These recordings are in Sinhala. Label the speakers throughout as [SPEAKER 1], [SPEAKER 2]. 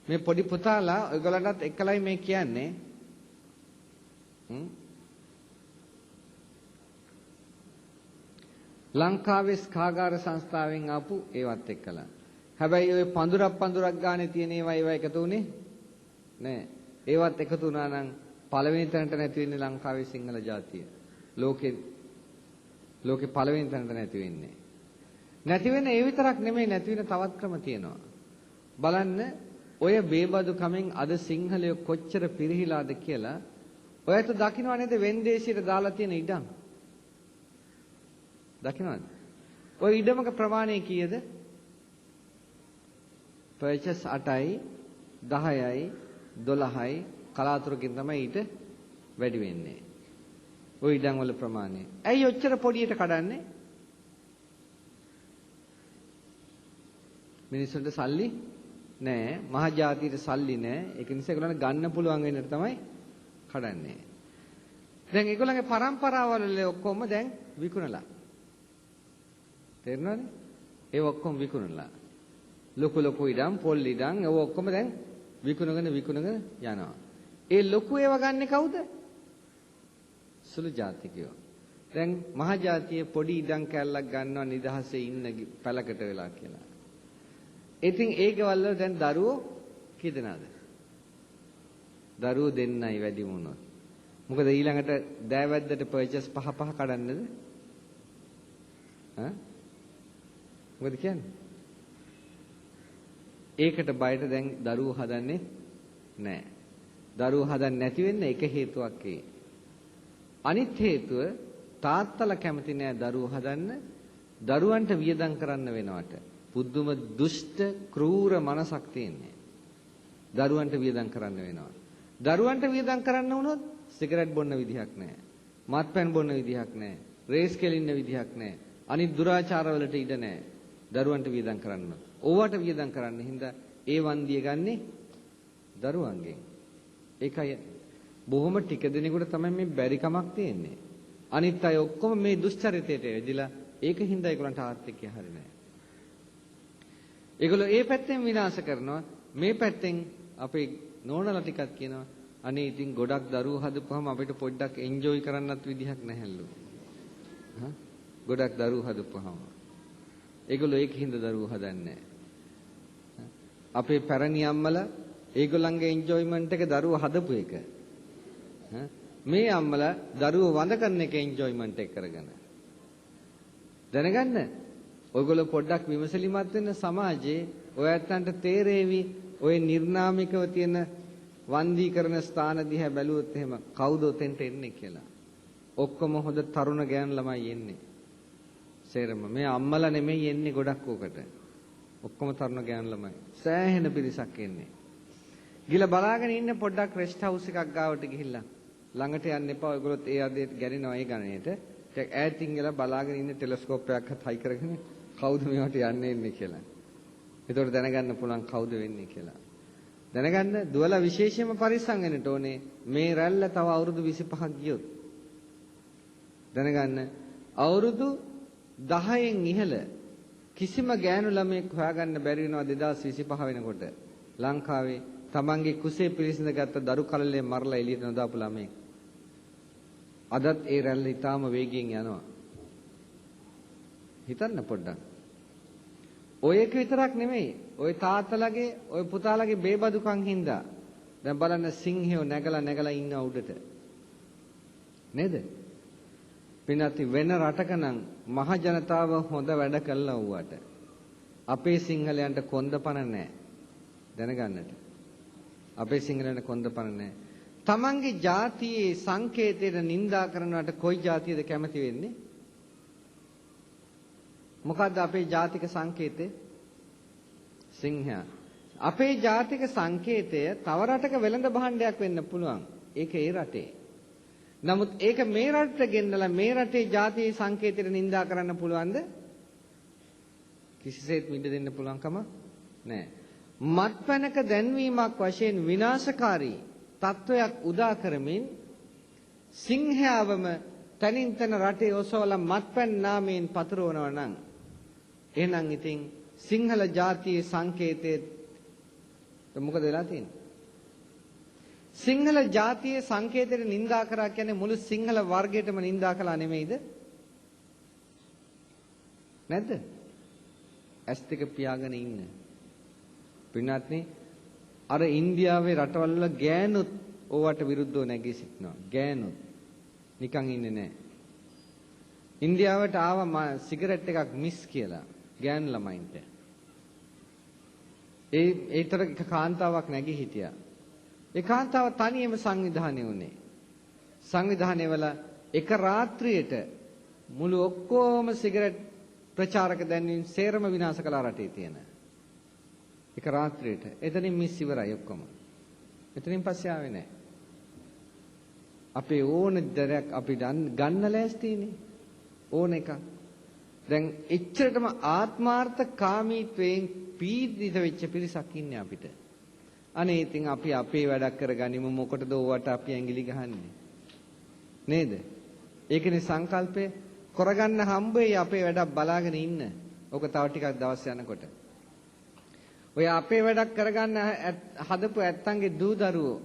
[SPEAKER 1] මේ පොඩි පුතාලා ඔයගොල්ලන්ටත් එක්කලයි මේ කියන්නේ. ලංකාවේ ස්කාගාර සංස්ථාවෙන් ආපු ඒවත් එක්කලා. හැබැයි ඔය පඳුරක් ගානේ තියෙන ඒවා එකතු වුණේ නෑ. ඒවත් එකතු වුණා නම් පළවෙනි තැනට නැති වෙන්නේ ලංකාවේ සිංහල ජාතිය. ලෝකේ පළවෙනි තැනට නැති වෙන්නේ. නැති වෙන ඒ විතරක් නෙමෙයි නැති වෙන තවත් ක්‍රම තියෙනවා. බලන්න ඔය බේබදු කමෙන් අද සිංහලය කොච්චර පිරිහිලාද කියලා ඔයත් දකින්න නේද වෙන්දේසියට දාලා තියෙන ඉඩම්. දකින්නවද? ඔය ඉඩමක ප්‍රමාණය කීයද? පර්චස් 8යි 10යි 12යි කලාතුරකින් තමයි ඊට වැඩි වෙන්නේ. ওই ඉඩම් වල ප්‍රමාණය. ඇයි ඔච්චර පොඩියට කඩන්නේ? මිනිස්සුන්ට සල්ලි නෑ, මහජාතියට සල්ලි නෑ. ඒක නිසා ඒගොල්ලන්ට ගන්න පුළුවන් වෙන්නට තමයි කඩන්නේ. දැන් ඒගොල්ලන්ගේ પરම්පරාවල ඔක්කොම දැන් විකුණලා. තේරෙනවද? ඒ ඔක්කොම විකුණලා. ලොකු ඉඩම්, පොල් ඉඩම් ඒ ඔක්කොම දැන් විකුණගෙන යනවා. ඒ ලොකු ඒවා ගන්නෙ කවුද? සුළු ජාතිකයෝ. දැන් මහ ජාතියේ පොඩි ඉඩම් කැල්ලක් ගන්නවා නිදහසේ ඉන්න පැලකට වෙලා කියලා. ඉතින් ඒ ගෙවල් වල දැන් දරුවෝ කී දෙනාද? දරුවෝ දෙන්නයි වැඩි වුණොත්. මොකද ඊළඟට දෑවැද්දට පර්චස් 5 කඩන්නද? මොකද කියන්නේ? ඒකට බයට දැන් දරුවෝ හදන්නේ නැහැ. දරුවෝ හදන්නේ නැති වෙන්න එක හේතුවක් ඒ. අනිත් හේතුව තාත්තලා කැමති නෑ දරුවෝ හදන්න. දරුවන්ට වියදම් කරන්න වෙනවට. පුදුම දුෂ්ට ක්‍රූර මනසක් තියෙන්නේ. දරුවන්ට වියදම් කරන්න වෙනවා. දරුවන්ට වියදම් කරන්න වුණොත් සිගරට් බොන්න විදිහක් නැහැ. මත්පැන් බොන්න විදිහක් නැහැ. රේස් කෙලින්න විදිහක් නැහැ. අනිත් දුරාචාරවලට ඉඩ නැහැ. දරුවන්ට වියදම් කරන්න. ඕවට වියදම් කරන්න හින්දා ඒ වන්දිය ගන්නේ දරුවන්ගෙන්. ඒකයි බොහොම ටික දිනෙකට තමයි මේ බැරි කමක් තියෙන්නේ. අනිත් අය ඔක්කොම මේ දුස්චරිතයට එදිලා ඒක හින්දා ඒගොල්ලන්ට ආර්ථිකය හරිය නැහැ. ඒගොල්ලෝ ඒ පැත්තෙන් විනාශ කරනවා. මේ පැත්තෙන් අපේ නෝනලා ටිකක් කියනවා අනේ ඉතින් ගොඩක් දරුවෝ හදපුවාම අපිට පොඩ්ඩක් එන්ජොයි කරන්නත් විදිහක් නැහැලු. ගොඩක් දරුවෝ හදපුවාම. ඒගොල්ලෝ ඒකින්ද දරුවෝ හදන්නේ අපේ පැරණි අම්මලා ඒගොල්ලන්ගේ එන්ජොයිමන්ට් එක දරුවෝ හදපු එක. මේ අම්මලා දරුවෝ වඳ කරන එක එන්ජොයිමන්ට් එක කරගෙන. දැනගන්න. ඔයගොල්ලෝ පොඩ්ඩක් විමසලිමත් වෙන සමාජයේ ඔයයන්ට තේරෙවි ඔය නිර්නාමිකව තියෙන වන්දී කරන ස්ථාන දිහා බැලුවොත් එහෙම කවුද උතෙන්ට එන්නේ කියලා. ඔක්කොම හොඳ තරුණ ගෑනු ළමයි එන්නේ. සේරම මේ අම්මලා නෙමෙයි එන්නේ ගොඩක් උකට. ඔක්කොම තරුණ ගෑනු ළමයි. සෑහෙන පිරිසක් එන්නේ. ගිහලා බලාගෙන ඉන්න පොඩ්ඩක් රෙස්ට් හවුස් එකක් ගාවට ගිහිල්ලා ළඟට යන්න එපා. ඔයගොල්ලොත් ඒ අදේට ගැරෙනවා ඒ ගණනේට. ටික ඈතින් ගිහලා බලාගෙන ඉන්න ටෙලස්කෝප් එකක් හයි කරගෙන කවුද මේවට යන්නේ කියලා. ඒතකොට දැනගන්න පුළුවන් කවුද වෙන්නේ කියලා. දැනගන්න දුවලා විශේෂයෙන්ම පරිස්සම් වෙන්නට ඕනේ. මේ රැල්ල තව අවුරුදු 25ක් ගියොත්. දැනගන්න අවුරුදු 10න් ඉහළ කිසිම ගෑනු ළමයෙක් හොයාගන්න බැරි වෙනවා 2025 වෙනකොට. ලංකාවේ තමන්ගේ කුසේ පිළිසිඳ ගත්ත දරු කලලේ මරලා එළියට නොදාපු ළමයෙක්. අදත් ඒ රැල්ල ඊටාම වේගයෙන් යනවා. හිතන්න පොඩ්ඩක්. ඔය එක විතරක් නෙමෙයි. ඔය තාත්තලාගේ, ඔය පුතාලාගේ බේබදුකම් හින්දා දැන් බලන්න සිංහයෝ නැගලා ඉන්න උඩට. නේද? පින්වත්නි වෙන රටක නම් මහ ජනතාව හොඳ වැඩ කළා වුවට අපේ සිංහලයන්ට කොන්දපණ නැහැ. දැනගන්නට. අපේ සිංහලයන්ට කොන්දපණ නැහැ. තමන්ගේ ජාතියේ සංකේතයට නිඳා කරනවට කොයි ජාතියද කැමති වෙන්නේ? මොකද්ද අපේ ජාතික සංකේතය? සිංහයා. අපේ ජාතික සංකේතය තව රටක වෙළඳ භාණ්ඩයක් වෙන්න පුළුවන්. ඒක ඒ රටේ. නමුත් ඒක මේ රටට ගෙන්නලා මේ රටේ ජාතියේ සංකේතයට නිඳා කරන්න පුළුවන්ද? කිසිසේත් මිද දෙන්න පුළුවන් කම නැහැ. මත්පැනක දැන්වීමක් වශයෙන් විනාශකාරී තත්වයක් උදා කරමින් සිංහයාවම තනින් තන රටේ ඔසවලා මත්පැන් නාමයෙන් පතුරවනවා නම් එහෙනම් ඉතින් සිංහල ජාතියේ සංකේතයේ දැන් මොකද වෙලා තියෙන්නේ? සිංහල ජාතියේ සංකේතයට නිඳා කරා කියන්නේ මුළු සිංහල වර්ගයටම නිඳා කළා නෙමෙයිද? නැද්ද? ඇස් දෙක පියාගෙන ඉන්න. පින්වත්නි අර ඉන්දියාවේ රටවල් වල ගෑනුත් ඕවට විරුද්ධව නැගී සිටිනවා. ගෑනුත් නිකන් ඉන්නේ නැහැ. ඉන්දියාවට ආවා සිගරට් එකක් මිස් කියලා ගෑනු ළමයින්ට. ඒතර එක කාන්තාවක් නැගී හිටියා. ඒ කාන්තාව තනියම සංවිධානය වුණේ. සංවිධානය වල එක රාත්‍රියට මුළු ඔක්කොම සිගරට් ප්‍රචාරක දැන්වීම සේරම විනාශ කළා රටේ තියෙන. එක රාත්‍රියට. එතනින් මිස් ඉවරයි ඔක්කොම. එතනින් පස්සේ ආවේ නැහැ. අපේ ඕන දරයක් අපි ගන්න ලෑස්තිනේ. ඕන එකක්. දැන් එච්චරටම ආත්මාර්ථ කාමීත්වයෙන් පීඩිත වෙච්ච පිරිසක් ඉන්නේ අපිට. අනේ ඉතින් අපි අපේ වැඩක් කරගනිමු මොකටද ඕවට අපි ඇඟිලි ගහන්නේ? නේද? ඒකනේ සංකල්පය කරගන්න හම්බෙයි අපේ වැඩක් බලාගෙන ඉන්න. ඕක තව ටිකක් දවස් යනකොට. ඔය අපේ වැඩක් කරගන්න හදපු ඇත්තන්ගේ දූ දරුවෝ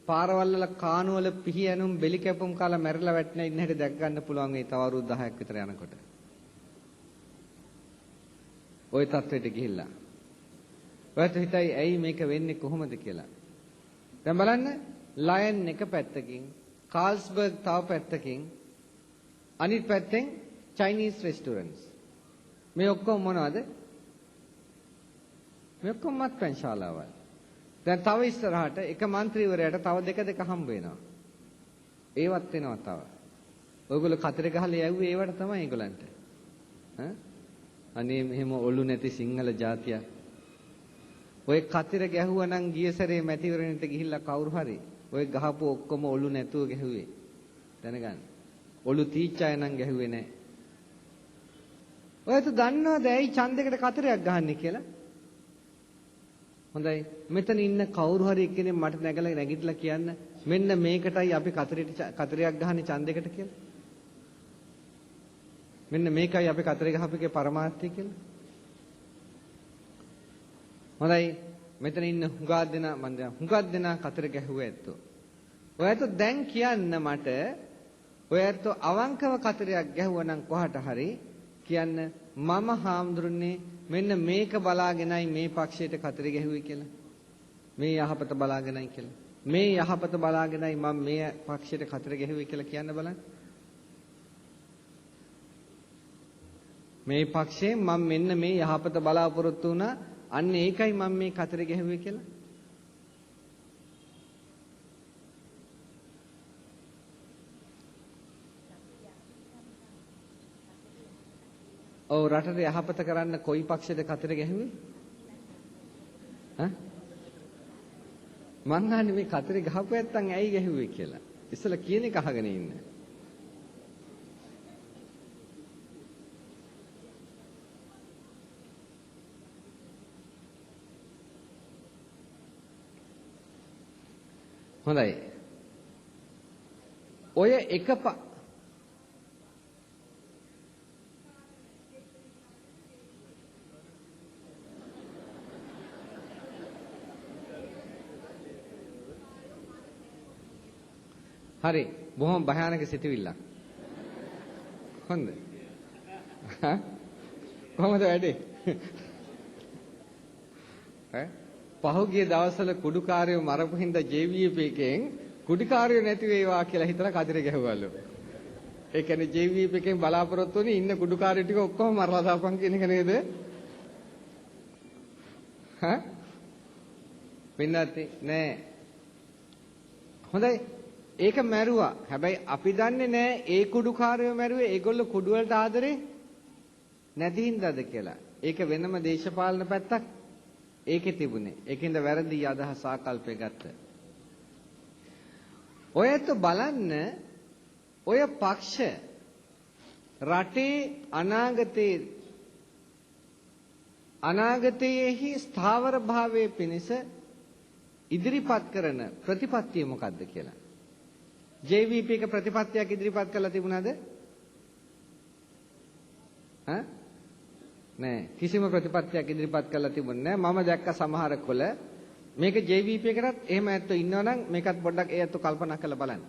[SPEAKER 1] පාරවල් වල කාණු වල පිහි ඇනුම් බෙලි කැපුම් කාලා මැරිලා වැටෙන ඉන්න හැටි දැක් ගන්න පුළුවන් ඒ තව අවුරුදු 10ක් විතර යනකොට. ওই තත්ත්වයට ගිහිල්ලා. ඔයත් හිතයි ඇයි මේක වෙන්නේ කොහොමද කියලා. දැන් බලන්න ලයන් එක පැත්තකින් කාල්ස්බර්ග් තව පැත්තකින් අනිත් පැත්තෙන් චයිනීස් රෙස්ටුරන්ට්ස්. මේ ඔක්කොම මොනවද? මේ ඔක්කොම මත්පැන් ශාලාවල්. දැන් තව ඉස්සරහට එක മന്ത്രിවරයාට තව දෙක හම්බ වෙනවා. ඒවත් වෙනවා තව. ඔයගොල්ලෝ කතරේ ගහලා යවුවේ ඒවට තමයි ඒගොල්ලන්ට. අනේ මෙහෙම ඔළු නැති සිංහල ජාතියක්. ඔය කතර ගැහුවා නම් ගිය සැරේ මැතිවරණයට ගිහිල්ලා කවුරු හරි ඔය ගහපු ඔක්කොම ඔළු නැතුව ගැහුවේ. දැනගන්න. ඔළු තීච්චය නම් ගැහුවේ නැහැ. ඔයත් දන්නවද ඇයි ඡන්දයකට කතරයක් ගහන්නේ කියලා? හොඳයි. මෙතන ඉන්න කවුරු හරි එක්කෙනෙක් මට නැගිටලා කියන්න මෙන්න මේකටයි අපි කතරයක් ගහන්නේ ඡන්දයකට කියලා. මෙන්න මේකයි අපි කතරේ ගහපුවේ පරමාර්ථය කියලා. හොඳයි මෙතන ඉන්න හුඟක් දෙනා කතර ගැහුවා ඇත්තෝ. ඔයත් දැන් කියන්න මට ඔයත් අවංකව කතරයක් ගැහුවා නම් කොහට හරි කියන්න මම හාමුදුරනේ මෙන්න මේක බලාගෙනයි මේ පක්ෂයට කතරේ ගැහුවේ කියලා. මේ යහපත බලාගෙනයි කියලා. මේ යහපත බලාගෙනයි මම මේ පක්ෂයට කතරේ ගැහුවේ කියලා කියන්න බලන්න. මේ පක්ෂයෙන් මම මෙන්න මේ යහපත බලාපොරොත්තු වුණා. අන්න ඒකයි මම මේ කතරේ ගැහුවේ කියලා. ඔව් රටට යහපත කරන්න කොයි පක්ෂෙද කතරේ ගැහුවේ? මං අහන්නේ මේ කතරේ ගහපු නැත්තම් ඇයි ගැහුවේ කියලා. ඉස්සලා කියන එක අහගෙන ඉන්න. හොඳයි. ඔය එක හරි බොහොම භයානක සිතුවිල්ලක්. හොඳ. කොහමද වැඩේ? පහුගිය දවස්වල කුඩුකාරයෝ මරපු හින්දා JVP එකෙන් කුඩුකාරයෝ නැති වේවා කියලා හිතලා කදිර ගැහුවලු. ඒ කියන්නේ JVP එකෙන් බලාපොරොත්තු වෙන්නේ ඉන්න කුඩුකාරයෝ ටික ඔක්කොම මරලා දාපන් කියන එක නේද? වෙන්නත් නෑ. හොඳයි. ඒක මැරුවා. හැබැයි අපි දන්නේ නෑ ඒ කුඩුකාරයෝ මැරුවේ ඒගොල්ලෝ කුඩු වලට ආදරේ නැති හින්දාද කියලා. ඒක වෙනම දේශපාලන පැත්තක්. ඒකේ තිබුණේ. ඒකින්ද වැරදි අදහස් ආකල්පය ගත්ත. ඔයත් බලන්න ඔය පක්ෂ රටේ අනාගතයේහි ස්ථාවර භාවයේ පිණිස ඉදිරිපත් කරන ප්‍රතිපත්තිය මොකක්ද කියලා. JVP එක ප්‍රතිපත්තියක් ඉදිරිපත් කරලා තිබුණාද? නෑ කිසිම ප්‍රතිපත්තියක් ඉදිරිපත් කරලා තිබුණේ නෑ. මම දැක්ක සමහර කොළ මේක JVP එකටත් එහෙම ඇත්තෝ ඉන්නවනම් මේකත් පොඩ්ඩක් ඒ ඇත්තෝ කල්පනා කරලා බලන්න.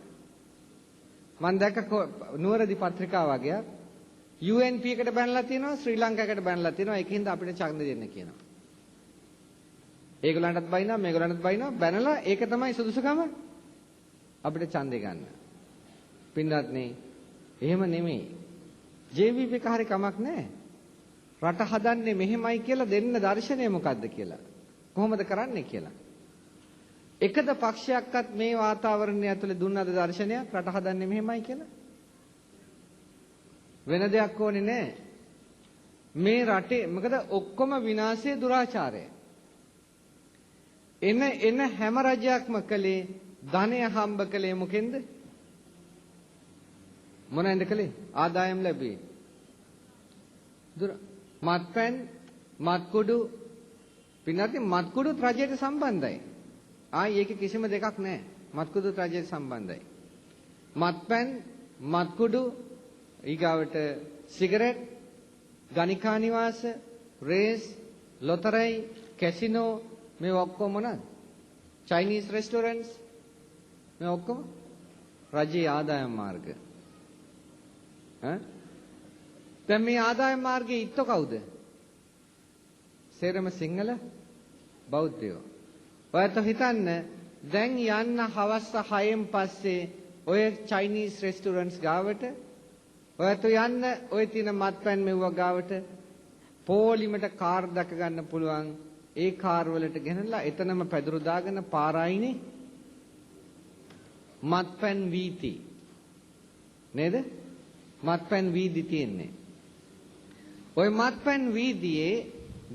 [SPEAKER 1] මම දැක්ක නුවරදි පත්‍රිකාව වගේ UNP එකට බැනලා තියෙනවා ශ්‍රී ලංකාවකට බැනලා තියෙනවා ඒකින්ද අපිට ඡන්ද දෙන්න කියනවා. ඒගොල්ලන්ටත් බයිනවා මේගොල්ලන්ටත් බයිනවා බැනලා ඒක තමයි සුදුසුකම අපිට ඡන්දේ ගන්න. පින්වත්නි එහෙම නෙමෙයි. JVP එක හරි කමක් නැහැ. රට හදන්නේ මෙහෙමයි කියලා දෙන්න දර්ශනය මොකද්ද කියලා. කොහොමද කරන්නේ කියලා. එකද පක්ෂයක්වත් මේ වාතාවරණය ඇතුලේ දුන්නද දර්ශනයක් රට හදන්නේ මෙහෙමයි කියලා. වෙන දෙයක් ඕනේ නැහැ. මේ රටේ මොකද ඔක්කොම විනාශයේ දුරාචාරය. එන හැම රජයක්ම කළේ ධනය හම්බ කළේ මොකෙන්ද? මොනෙන්ද කළේ? ආදායම් ලැබුවේ. මත්පැන්, මත්කුඩු පින්නත් මත්කුඩුත් රජයට සම්බන්ධයි. ආයි ඒක කිසිම දෙකක් නැහැ. මත්කුඩුත් රජයට සම්බන්ධයි. මත්පැන්, මත්කුඩු ඊගාවට සිගරට්, ගණිකා නිවාස, රේස්, ලොතරැයි, කැසිනෝ මේ ඔක්කොම මොනවාද? චයිනීස් රෙස්ටොරන්ට්ස් මේ ඔක්කොම රජයේ ආදායම් මාර්ග. දැන් මේ ආදායම් මාර්ගයේ ඉත්ත කවුද? සේරම සිංහල බෞද්ධයෝ. ඔයත් හිතන්න දැන් යන්න හවස් 6න් පස්සේ ඔය චයිනීස් රෙස්ටොරන්ට්ස් ගාවට ඔයත් යන්න ඔය තියෙන මත්පැන් මෙව්ව ගාවට පොලිමට කාර් දක ගන්න පුළුවන්. ඒ කාර් වලට ගෙනලා එතනම පැදුරු දාගෙන පාරායිනේ මත්පැන් වීති නේද? මත්පැන් වීදි තියෙන්නේ. ওই මත්පැන් වීදියේ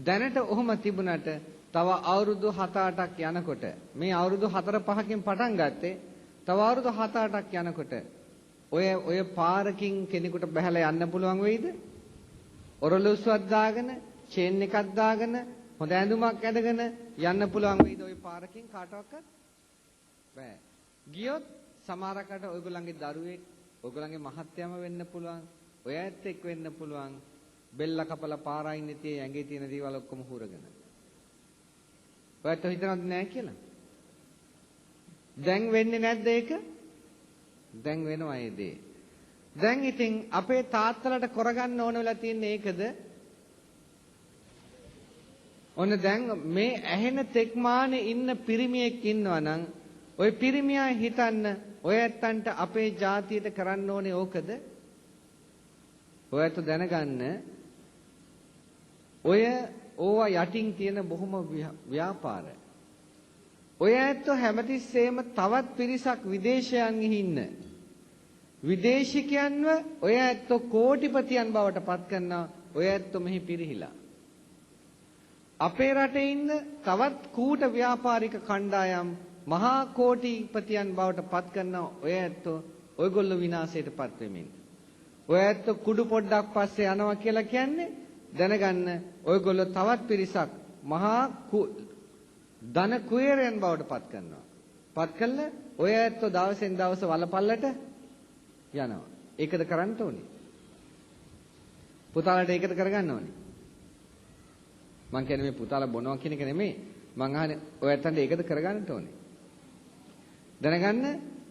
[SPEAKER 1] දැනට ඔහොම තිබුණට තව අවුරුදු 7-8ක් යනකොට මේ අවුරුදු 4-5කින් පටන් ගත්තේ තව අවුරුදු 7-8ක් යනකොට ඔය පාරකින් කෙනෙකුට බහැලා යන්න පුළුවන් වෙයිද? ඔරලෝසුවක් දාගෙන, චේන් එකක් දාගෙන, හොඳ ඇඳුමක් ඇඳගෙන යන්න පුළුවන් වෙයිද ওই පාරකින් කාටවත්? බෑ. ගියොත් සමහරකට ඔයගොල්ලන්ගේ දරුවෙක්, ඔයගොල්ලන්ගේ මහත්යම වෙන්න පුළුවන්, ඔය ඇත්ත එක් වෙන්න පුළුවන්. බෙල්ල කපලා පාරයින් තියේ ඇඟේ තියෙන දේවල් ඔක්කොම හුරගෙන. ඔයත් හිතනවද නෑ කියලා? දැන් වෙන්නේ නැද්ද ඒක? දැන් වෙනවා ඒ දේ. දැන් ඉතින් අපේ තාත්තලට කරගන්න ඕන වෙලා තියෙන්නේ ඒකද? ඔන්න දැන් මේ ඇහෙන තෙක්මානේ ඉන්න පිරිමියෙක් ඉන්නවා නම් ওই පිරිමියා හිතන්න ඔය ඇත්තන්ට අපේ ජාතියට කරන්න ඕනේ ඕකද? ඔයත් දැනගන්න ඔය ඕවා යටින් තියෙන බොහොම ව්‍යාපාර. ඔය ඇත්තෝ හැමතිස්සෙම තවත් පිරිසක් විදේශයන් ඉන්න. විදේශිකයන්ව ඔය ඇත්තෝ කෝටිපතියන් බවට පත් කරනවා. ඔය ඇත්තෝ මෙහි පිරිහිලා. අපේ රටේ ඉන්න තවත් කූට ව්‍යාපාරික කණ්ඩායම් මහා කෝටිපතියන් බවට පත් කරනවා. ඔය ඇත්තෝ ඔයගොල්ලෝ විනාශයටපත් වෙමින්. ඔය ඇත්තෝ කුඩු පොඩ්ඩක් පස්සේ යනවා කියලා කියන්නේ දැනගන්න ඔයගොල්ලෝ තවත් පිරිසක් මහා ධන කුයරයන් බවට පත් කරනවා. පත් කළා ඔය ඇත්තෝ දවසෙන් දවස වලපල්ලට යනවා. ඒකද කරන්න ඕනේ. පුතාලට ඒකද කරගන්න ඕනේ. මං කියන්නේ මේ පුතාලා බොනවා කියන එක නෙමෙයි. මං අහන්නේ ඔය ඇත්තන්ට ඒකද කරගන්න ඕනේ. දැනගන්න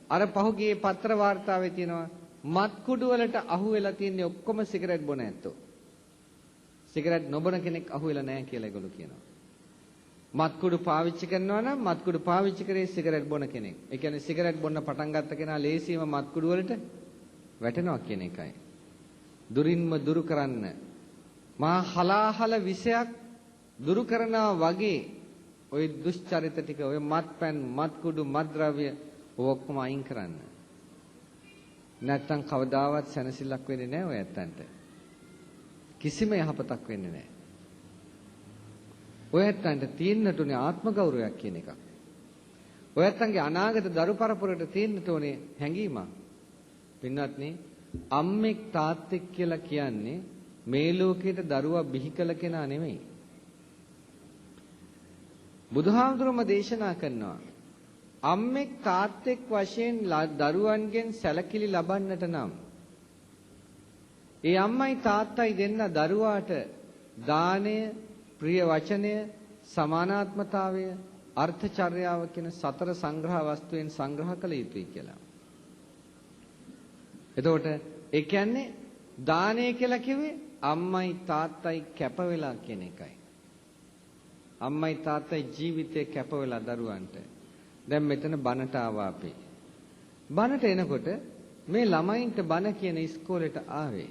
[SPEAKER 1] අර පහුගියේ පත්‍ර වාර්තාවේ තියෙනවා මත් කුඩු වලට අහු වෙලා තියෙන්නේ ඔක්කොම සිගරට් බොන ඇත්තෝ. සිගරට් නොබොන කෙනෙක් අහු වෙලා නැහැ කියලා ඒගොල්ලෝ කියනවා. මත් කුඩු පාවිච්චි කරනවා නම් මත් කුඩු පාවිච්චි කරේ සිගරට් බොන කෙනෙක්. ඒ කියන්නේ සිගරට් බොන්න පටන් ගත්ත කෙනා ලේසියම මත් කුඩු වලට වැටෙනවා කියන එකයි. දුරින්ම දුරු කරන්න මහා හලාහල විෂයක් දුරු කරනවා වගේ ওই දුෂ්චරිත ටික ඔය මත්පැන් මත් කුඩු මත්ද්‍රව්‍ය ඔක්කොම අයින් කරන්න. නැත්තම් කවදාවත් සැනසෙල්ලක් වෙන්නේ නැහැ ඔය ඇත්තන්ට. කිසිම යහපතක් වෙන්නේ නැහැ. ඔය ඇත්තන්ට තියෙන්නට උනේ ආත්ම ගෞරවයක් කියන එකක්. ඔය ඇත්තන්ගේ අනාගත දරු පරපුරට තියෙන්නට උනේ හැඟීමක්. පින්වත්නි, අම්මෙක් තාත්තෙක් කියලා කියන්නේ මේ ලෝකේට දරුවා බිහි කළ කෙනා නෙමෙයි. බුදුහාමුදුරුවම දේශනා කරනවා අම්මෙක් තාත්තෙක් වශයෙන් දරුවන්ගෙන් සැලකිලි ලබන්නට නම් ඒ අම්මයි තාත්තයි දෙන්න දරුවාට දානය, ප්‍රිය වචනය, සමානාත්මතාවය, අර්ථචර්යාව කියන සතර සංග්‍රහ වස්තුවෙන් සංග්‍රහ කළ යුතුයි කියලා. එතකොට ඒ කියන්නේ දානය කියලා කිව්වේ අම්මයි තාත්තයි කැප වෙලා කියන එකයි. අම්මයි තාත්තයි ජීවිතේ කැප වෙලා දරුවන්ට. දැන් මෙතන බණට ආවා අපි. බණට එනකොට මේ ළමයින්ට බණ කියන ඉස්කෝලේට ආවේ.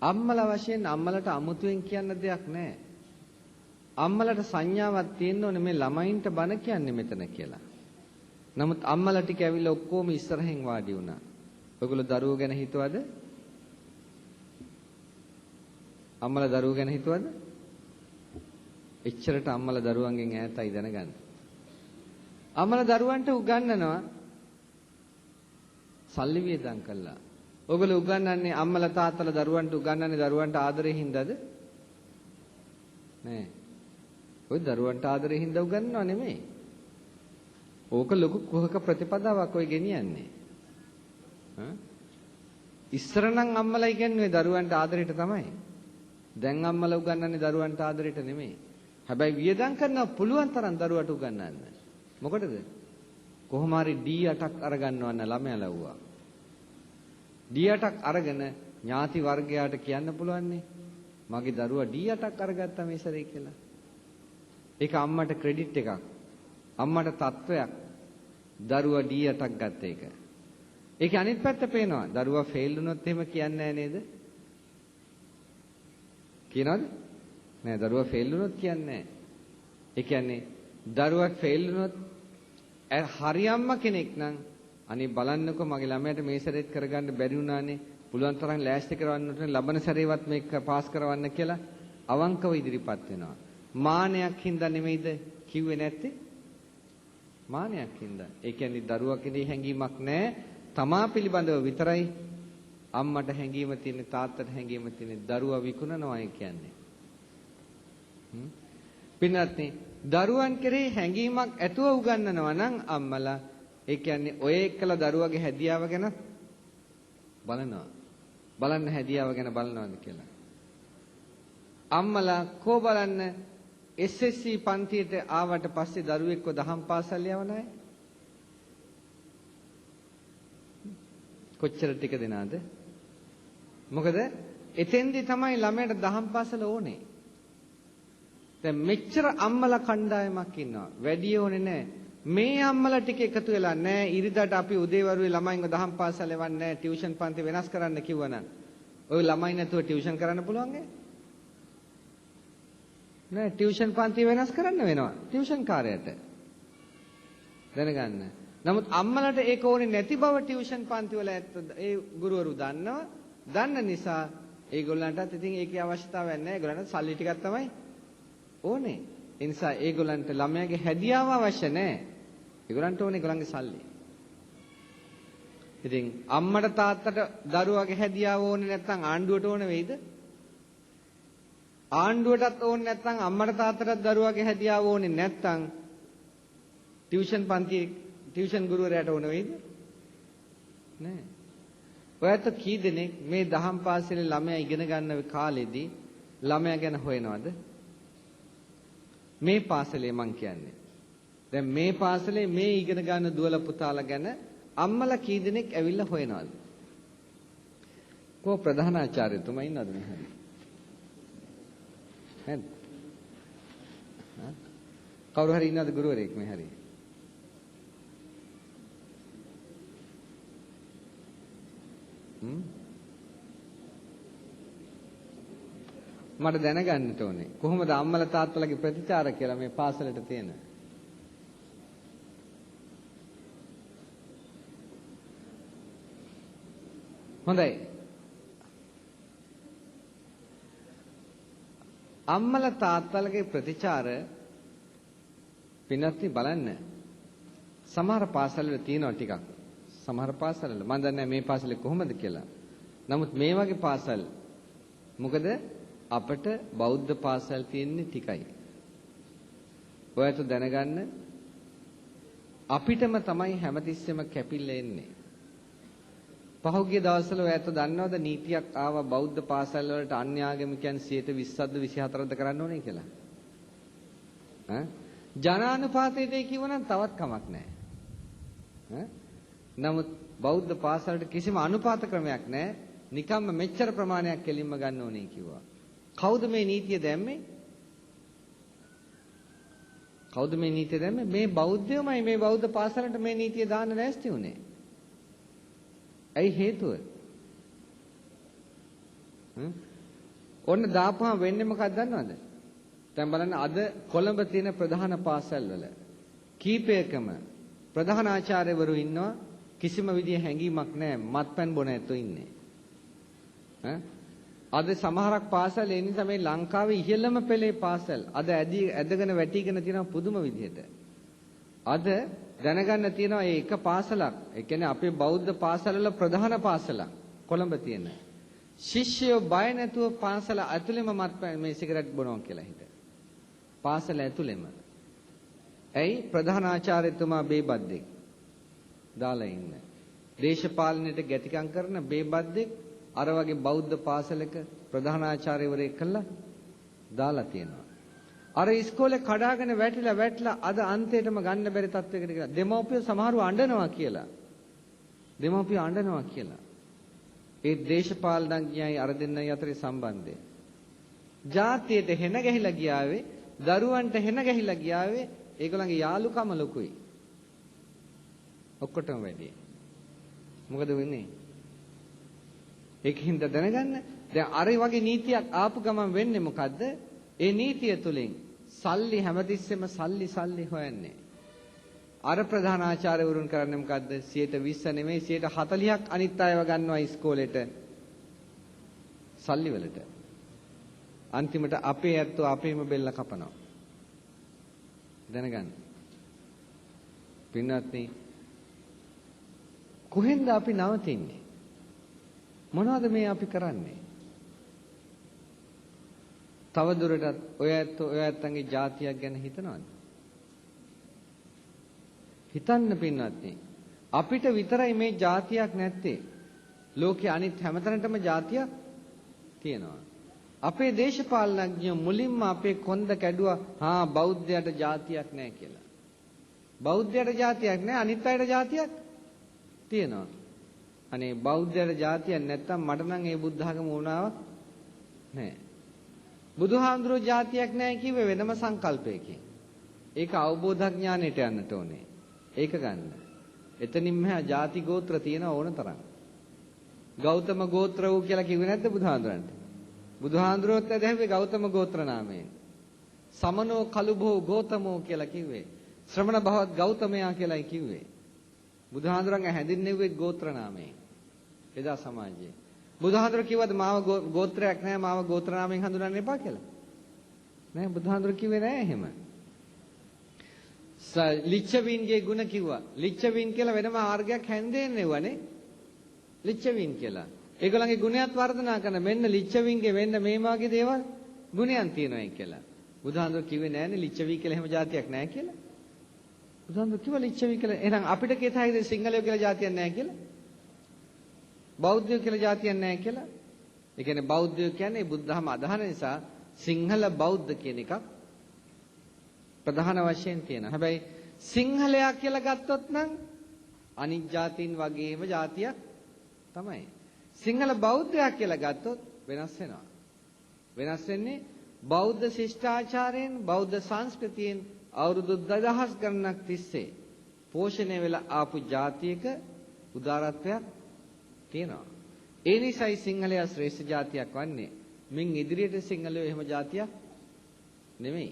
[SPEAKER 1] අම්මලා වශයෙන් අම්මලට අමුතුවෙන් කියන්න දෙයක් නැහැ. අම්මලට සංඥාවක් තියෙන්න ඕනේ මේ ළමයින්ට බණ කියන්නේ මෙතන කියලා. නමුත් අම්මලා ටික ඇවිල්ලා ඔක්කොම ඉස්සරහින් වාඩි වුණා. ඔයගොල්ලෝ දරුවෝ ගැන හිතුවද? අම්මලා දරුවෝ ගැන හිතුවද? එච්චරට අම්මලා දරුවන්ගෙන් ඈතයි දැනගන්න. අම්මලා දරුවන්ට උගන්වනවා සල්ලි වියදම් කළා. ඔයගොල්ලෝ උගන්වන්නේ අම්මලා තාත්තලා දරුවන්ට උගන්වන්නේ දරුවන්ට ආදරේ හින්දාද? නෑ. ඔය දරුවන්ට ආදරේ හින්දා උගන්වනව නෙමෙයි. ඕක ලොකු කුහක ප්‍රතිපදාවක් ඔය ගෙනියන්නේ. ඉස්සර නම් අම්මලා ඉගන්නේ දරුවන්ට ආදරෙට තමයි. දැන් අම්මලා උගන්වන්නේ දරුවන්ට ආදරෙට නෙමෙයි. හැබැයි වියදම් කරනවා පුළුවන් තරම් දරුවට උගන්වන්න. මොකටද? කොහොම හරි D8ක් අරගන්නවන්න ළමයා ලව්වා. D8ක් අරගෙන ඥාති වර්ගයාට කියන්න පුළුවන්නේ මගේ දරුවා D8ක් අරගත්තා මේ සැරේ කියලා. ඒක අම්මට ක්‍රෙඩිට් එකක්. අම්මට තත්වයක්. දරුවා D8ක් ගත්ත එක. ඒකේ අනිත් පැත්ත පේනවා. දරුවා ෆේල් වුණොත් එහෙම කියන්නේ නැහැ නේද? කියනවද? නෑ දරුවා ෆේල් වුණොත් කියන්නේ නැහැ. ඒ කියන්නේ දරුවා ෆේල් වුණොත් හරියම්ම කෙනෙක් නම් අනේ බලන්නකෝ මගේ ළමයාට මේ සැරේත් කරගන්න බැරි වුණානේ. පුළුවන් තරම් ලෑස්ති කරවන්නට ලබන සැරේවත් මේක පාස් කරවන්න කියලා අවංකව ඉදිරිපත් වෙනවා. මානයක් හින්දා නෙමෙයිද කිව්වේ නැත්තේ? මානයක් හින්දා. ඒ කියන්නේ දරුවා කෙරෙහි හැඟීමක් නැහැ. තමා පිළිබඳව විතරයි අම්මට හැඟීම තියෙන තාත්තට හැඟීම තියෙන දරුවා විකුණනවා කියන්නේ. පින්වත්නි දරුවන් කෙරෙහි හැඟීමක් ඇතුව උගන්වනවා නම් අම්මලා ඒ කියන්නේ ඔය එක්කලා දරුවගේ හැදියාව ගැන බලනවා. බලන්න හැදියාව ගැන බලනවාද කියලා. අම්මලා කෝ බලන්න SSC පන්තියට ආවට පස්සේ දරුවෙක්ව දහම් පාසල් යවන අය කොච්චර ටික දෙනාද? මොකද එතෙන්දී තමයි ළමයට දහම් පාසල ඕනේ. දැන් මෙච්චර අම්මලා කණ්ඩායමක් ඉන්නවා. වැඩි ඕනේ නැහැ. මේ අම්මලා ටික එකතු වෙලා නැහැ. ඉරිදාට අපි උදේවරුේ ළමයින්ව දහම් පාසල් එවන්නේ නැහැ. ටියුෂන් පන්ති වෙනස් කරන්න කිව්වනම් ඔය ළමයි නැතුව ටියුෂන් කරන්න පුළුවන් නෑ. ටියුෂන් පන්ති වෙනස් කරන්න වෙනවා. ටියුෂන් කාර්යයට. දැනගන්න. නමුත් අම්මලාට ඒක ඕනේ නැති බව ටියුෂන් පන්ති වල ඒ ගුරුවරු දන්නවා. දන්න නිසා ඒගොල්ලන්ටත් ඉතින් ඒකේ අවශ්‍යතාවයක් නැහැ. ඒගොල්ලන්ට සල්ලි ටිකක් තමයි ඕනේ. ඒ නිසා ඒගොල්ලන්ට ළමයාගේ හැදියාව අවශ්‍ය නැහැ. ඒගොල්ලන්ට ඕනේ ඒගොල්ලන්ගේ සල්ලි. ඉතින් අම්මට තාත්තට දරුවාගේ හැදියාව ඕනේ නැත්නම් ආණ්ඩුවට ඕන වෙයිද? ආණ්ඩුවටත් ඕනේ නැත්නම් අම්මට තාත්තටත් දරුවාගේ හැදියාව ඕනේ නැත්නම් ටියුෂන් පන්ති ටියුෂන් ගුරුවරයාට ඕන වෙයිද? නෑ. ඔයත් කී දෙනෙක් මේ දහම් පාසලේ ළමයා ඉගෙන ගන්න කාලෙදී ළමයා ගැන හොයනවද? මේ පාසලේ මං කියන්නේ. දැන් මේ පාසලේ මේ ඉගෙන ගන්න දුවල පුතාලා ගැන අම්මලා කී දෙනෙක් ඇවිල්ලා හොයනවද? කෝ ප්‍රධානාචාර්යතුමා ඉන්නවද මෙහෙම? නැද්ද? කවුරු හරි ඉන්නවද ගුරුවරයෙක් මේ හරිය? මට දැනගන්නට ඕනේ කොහොමද අම්මලා තාත්තලාගේ ප්‍රතිචාර කියලා මේ පාසලට තියෙන. හොඳයි. අම්මලා තාත්තලාගේ ප්‍රතිචාර පින්නත්නි බලන්න. සමහර පාසල්වල තියෙනවා ටිකක්. සමහර පාසල්වල මම දන්නේ මේ පාසලේ කොහොමද කියලා. නමුත් මේ වගේ පාසල් මොකද අපිට බෞද්ධ පාසල් තියෙන්නේ ටිකයි. ඔයත් දැනගන්න අපිටම තමයි හැමතිස්සෙම කැපිල්ල එන්නේ. පහුගිය දවස්වල ඔයත් දන්නවද නීතියක් ආවා බෞද්ධ පාසල් වලට අන්‍ය ආගමිකයන් 20%ද 24%ද කරන්න ඕනේ කියලා? ජනානුපාතයේදී කිව්වනම් තවත් කමක් නැහැ. නමුත් බෞද්ධ පාසලට කිසිම අනුපාත ක්‍රමයක් නැහැ. නිකම්ම මෙච්චර ප්‍රමාණයක් කෙලින්ම ගන්න ඕනේ කිව්වා. කවුද මේ නීතිය දැම්මේ? කවුද මේ නීතිය දැම්මේ? මේ බෞද්ධයමයි මේ බෞද්ධ පාසලට මේ නීතිය දාන්න ලෑස්ති වුණේ. ඇයි හේතුව? ඔන්න දාපුවම වෙන්නේ මොකක්ද දන්නවද? දැන් බලන්න අද කොළඹ තියෙන ප්‍රධාන පාසල්වල කීපයකම ප්‍රධාන ආචාර්යවරු ඉන්නවා කිසිම විදිය හැඟීමක් නැහැ මත්පැන් බොන ඇත්තෝ ඉන්නේ. අද සමහරක් පාසල් ඒ නිසා මේ ලංකාවේ ඉහළම පෙළේ පාසල් අද ඇදගෙන වැටිගෙන තියෙන පුදුම විදිහට. අද දැනගන්න තියෙනවා මේ එක පාසලක්. ඒ කියන්නේ අපේ බෞද්ධ පාසල්වල ප්‍රධාන පාසලක් කොළඹ තියෙන. ශිෂ්‍යයෝ බය නැතුව පාසල ඇතුළෙම මත්පැන් මේ සිගරට් බොනවා කියලා හිත. පාසල ඇතුළෙම. ඇයි ප්‍රධාන ආචාර්යතුමා බේබද්දෙක් දාලා ඉන්න. දේශපාලනයට ගැටිකම් කරන බේබද්දෙක් අර වගේ බෞද්ධ පාසලක ප්‍රධාන ආචාර්යවරයෙක් කළා දාලා තියෙනවා. අර ඉස්කෝලේ කඩාගෙන වැටිලා අද අන්තිමටම ගන්න බැරි තත්වයකට ගියා. දෙමව්පියෝ සමහරව අඬනවා කියලා. දෙමව්පියෝ අඬනවා කියලා. ඒ දේශපාලනඥයයි අර දෙන්නයි අතරේ සම්බන්ධය. ජාතියට හෙන ගැහිලා ගියාවේ දරුවන්ට හෙන ගැහිලා ගියාවේ ඒගොල්ලන්ගේ යාළුකම ලොකුයි. ඔක්කොටම වැඩි. මොකද වෙන්නේ? ඒකින්ද දැනගන්න දැන් අර වගේ නීතියක් ආපු ගමන් වෙන්නේ මොකද්ද? ඒ නීතිය තුලින් සල්ලි හැමතිස්සෙම සල්ලි හොයන්නේ. අර ප්‍රධාන ආචාර්යවරුන් කරන්නේ මොකද්ද? 20% නෙමෙයි 40%ක් අනිත් අයව ගන්නවා ඉස්කෝලේට. සල්ලි වලට. අන්තිමට අපේ ඇත්තෝ අපේම බෙල්ල කපනවා. දැනගන්න. පින්වත්නි කොහෙන්ද අපි නවතින්නේ? මොනවද මේ අපි කරන්නේ? තව දුරටත් ඔය ඇත්තන්ගේ ජාතියක් ගැන හිතනවද? හිතන්න පින්වත්නි. අපිට විතරයි මේ ජාතියක් නැත්තේ. ලෝකේ අනිත් හැමතැනටම ජාතියක් තියෙනවා. අපේ දේශපාලනඥයෝ මුලින්ම අපේ කොන්ද කැඩුවා බෞද්ධයට ජාතියක් නැහැ කියලා. බෞද්ධයට ජාතියක් නැහැ අනිත් අයට ජාතියක් තියෙනවා. අනේ බෞද්ධයට ජාතියක් නැත්තම් මට නම් ඒ බුද්ධ ධර්ම වුණාවක් නැහැ. බුදුහාමුදුරුවෝ ජාතියක් නැහැ කිව්වේ වෙනම සංකල්පයකින්. ඒක අවබෝධඥානෙට යන්නට ඕනේ. ඒක ගන්න. එතනින් මෙහා ಜಾති ගෝත්‍ර තියෙන ඕන තරම්. ගෞතම ගෝත්‍ර වූ කියලා කිව්වේ නැද්ද බුදුහාඳුරන්ට? බුදුහාඳුරොත් ඇදහිවේ ගෞතම ගෝත්‍ර නාමයෙන්. සමනෝ කලුභෝ ගෝතමෝ කියලා කිව්වේ. ශ්‍රමණ භවත් ගෞතමයා කියලායි කිව්වේ. බුදුහාඳුරන්ගේ හැඳින්වෙන්නේ ගෝත්‍ර නාමයෙන්. එදා සමාජයේ. බුදුහාඳුර කිව්වද මාව ගෝත්‍රයක් නැහැ මාව ගෝත්‍ර නාමයෙන් හඳුනන්න එපා කියලා? නෑ බුදුහාඳුර කිව්වේ නෑ එහෙම. ලිච්ඡවීන්ගේ ගුණ කිව්වා. ලිච්ඡවීන් කියලා වෙනම ආර්ගයක් හැන්දෙන්නේවනේ. ලිච්ඡවීන් කියලා. ඒගොල්ලන්ගේ ගුණයත් වර්ධනා කරන මෙන්න ලිච්ඡවීන්ගේ වෙන්න මේ වාගේ දේවල් ගුණයන් තියෙනවායි කියලා. බුදුහාඳුර කිව්වේ නෑනේ ලිච්ඡවී කියලා එහෙම જાතියක් නෑ කියලා. බුදුහාඳුර කිව්වා ලිච්ඡවී කියලා. එහෙනම් අපිට කියතයිද සිංහලයෝ කියලා જાතියක් නෑ කියලා? බෞද්ධයෝ කියලා જાතියක් නෑ කියලා? ඒ කියන්නේ බෞද්ධයෝ කියන්නේ බුද්ධ ධර්ම අදහන නිසා සිංහල බෞද්ධ කියන එකක් ප්‍රධාන වශයෙන් තියෙනවා. හැබැයි සිංහලයා කියලා ගත්තොත් නම් අනිත් ජාතීන් වගේම ජාතියක් තමයි. සිංහල බෞද්ධයා කියලා ගත්තොත් වෙනස් වෙනවා. වෙනස් වෙන්නේ බෞද්ධ ශිෂ්ටාචාරයෙන් බෞද්ධ සංස්කෘතියෙන් අවුරුදු 2000 ගණනක් තිස්සේ පෝෂණය වෙලා ආපු ජාතියක උදාරත්වයක් තියෙනවා. ඒ නිසායි සිංහලයා ශ්‍රේෂ්ඨ ජාතියක් වන්නේ. මින් ඉදිරියට සිංහලයෝ එහෙම ජාතියක් නෙමෙයි.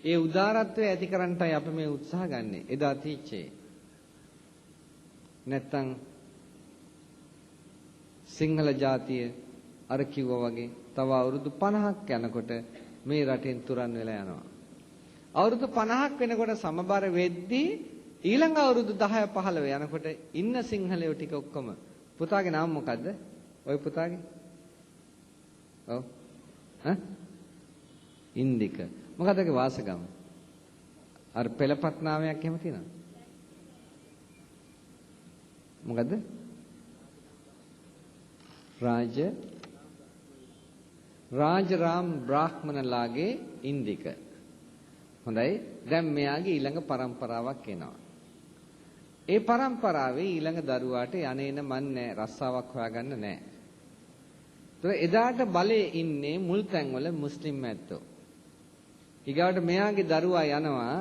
[SPEAKER 1] ඒ උදාරත්වය ඇති කරන්නටයි අපි මේ උත්සාහ ගන්නෙ. එදා තීච්චේ. නැත්තම් සිංහල ජාතිය අර කිව්වා වගේ තව අවුරුදු 50ක් යනකොට මේ රටෙන් තුරන් වෙලා යනවා. අවුරුදු 50ක් වෙනකොට සමබර වෙද්දී ඊළඟ අවුරුදු 10 15 යනකොට ඉන්න සිංහලයෝ ටික ඔක්කොම පුතාගේ නම මොකද්ද? ඔය පුතාගේ? ඔව්. ඉන්දික. මොකද ඒකේ වාසගම? අර පෙළපත් නාමයක් එහෙම තියෙනවද? මොකද්ද? රාජරාම් බ්‍රාහ්මණලාගේ ඉන්දික. හොඳයි. දැන් මෙයාගේ ඊළඟ પરම්පරාවක් එනවා. ඒ પરම්පරාවේ ඊළඟ දරුවාට යන්නේන මන්නේ රස්සාවක් හොයාගන්න නැහැ. ඒතර එදාට බලේ ඉන්නේ මුල් තැන්වල මුස්ලිම් ඇත්තෝ. ඊගාවට මෙයාගේ දරුවා යනවා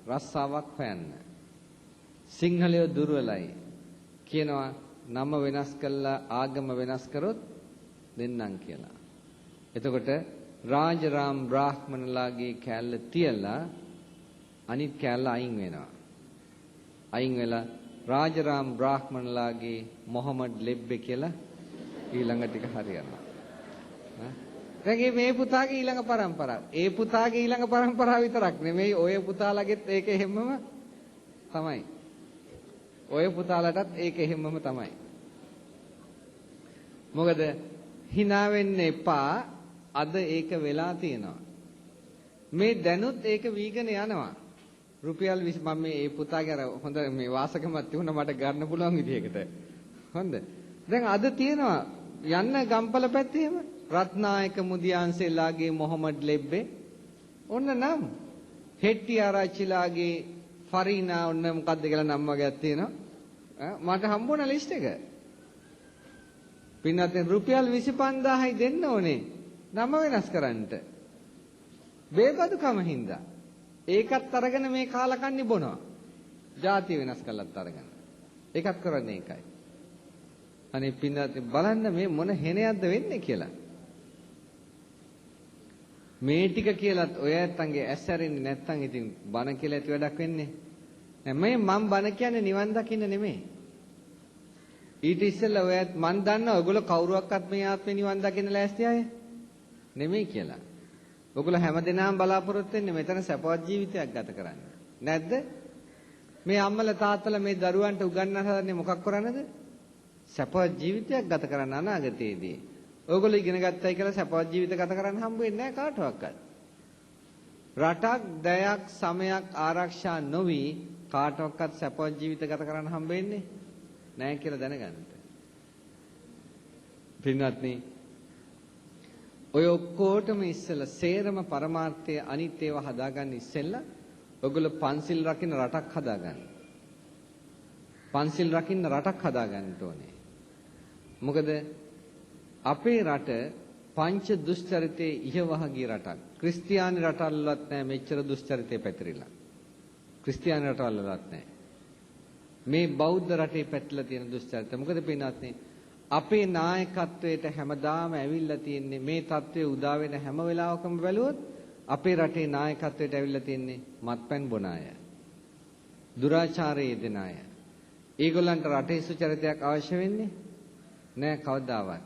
[SPEAKER 1] රස්සාවක් හොයන්න. සිංහලයෝ දුර්වලයි. කියනවා නම වෙනස් කළා ආගම වෙනස් කරොත් දෙන්නම් කියලා. එතකොට රාජරාම් බ්‍රාහ්මණලාගේ කැලල තියලා අනිත් කැලල අයින් වෙනවා. අයින් වෙලා රාජරාම් බ්‍රාහ්මණලාගේ මොහමඩ් ලෙබ්බේ කියලා ඊළඟ ටික හරියනවා. දැන් මේ පුතාගේ ඊළඟ પરම්පරාව. ඒ පුතාගේ ඊළඟ પરම්පරාව විතරක් නෙමෙයි ඔය පුතාලගෙත් ඒක එහෙමම තමයි. ඔය පුතාලටත් ඒක එහෙමම තමයි. මොකද hina වෙන්න එපා. අද ඒක වෙලා තියෙනවා. මේ දැනුත් ඒක වීගෙන යනවා. රුපියල් 20 මම මේ පුතාගේ අර හොඳ මේ වාසකමක් තිබුණා මට ගන්න පුළුවන් විදිහකට. හොඳ. දැන් අද තියෙනවා යන්න ගම්පල පැත්තේම රත්නායක මුදියන්සෙලාගේ මොහමඩ් ලෙබ්බේ ඔන්න නම් හෙට්ටි ආරච්චිලාගේ ෆරීනා ඔන්න මොකද්ද කියලා නම් වගේක් තියෙනවා. මට හම්බුණා ලිස්ට් එක. පින්නත් රුපියල් 25000යි දෙන්න ඕනේ. නම වෙනස් කරන්නට. බේබදුකම හින්දා. ඒකත් අරගෙන මේ කාලකන්ණි බොනවා. ಜಾති වෙනස් කළත් අරගෙන. ඒකත් කරන්නේ ඒකයි. අනේ පින්නත් බලන්න මේ මොන හෙනයක්ද වෙන්නේ කියලා. මේ ටික කියලත් ඔය ඇත්තන්ගේ ඇස් ඇරෙන්නේ නැත්තම් ඉතින් බන කියලා ඇති වැඩක් වෙන්නේ. නෑ මේ මම බන කියන්නේ නිවන් දකින්න නෙමෙයි. ඊට ඉස්සෙල්ලා ඔයත් මන් දන්නවා ඔයගොල්ලෝ කවුරුවක්වත් මේ ආත්මේ නිවන් දකින්න ලෑස්ති අය නෙමෙයි කියලා. ඔයගොල්ලෝ හැමදෙනාම බලාපොරොත්තු වෙන්නේ මෙතන සපවත් ජීවිතයක් ගත කරන්න. නැද්ද? මේ අම්මලා තාත්තලා මේ දරුවන්ට උගන්වන්න හදන්නේ මොකක් කරන්නද? සපවත් ජීවිතයක් ගත කරන්න අනාගතයේදී. ඔයගොල්ලෝ ඉගෙන ගත්තයි කියලා සපවත් ජීවිත ගත කරන්න හම්බ වෙන්නේ නැහැ කාටවත්. රටක්, දයක්, සමයක් ආරක්ෂා නොවි කාටවත් සපවත් ජීවිත ගත කරන්න හම්බ වෙන්නේ නැහැ කියලා දැනගන්න. පින්වත්නි ඔය ඔක්කොටම ඉස්සෙල්ලා සේරම පරමාර්ථය අනිත් ඒවා හදාගන්න ඉස්සෙල්ලා ඔයගොල්ලෝ පන්සිල් රකින්න රටක් හදාගන්න. පන්සිල් රකින්න රටක් හදාගන්න ඕනේ. මොකද අපේ රට පංච දුෂ්චරිතේ ඉහවහගිය රටක්. ක්‍රිස්තියානි රටවලවත් නැහැ මෙච්චර දුෂ්චරිතේ පැතිරිලා. ක්‍රිස්තියානි රටවලවත් නැහැ. මේ බෞද්ධ රටේ පැතිරලා තියෙන දුෂ්චරිත. මොකද පින්වත්නි අපේ නායකත්වයට හැමදාම ඇවිල්ලා තියෙන්නේ මේ தત્ත්වය උදා වෙන හැම වෙලාවකම බැලුවොත් අපේ රටේ නායකත්වයට ඇවිල්ලා තියෙන්නේ මත්පැන් බොන අය. දුරාචාරයේ දෙන අය. ඒගොල්ලන්ට රටේ සුචරිතයක් අවශ්‍ය වෙන්නේ නෑ කවදාවත්.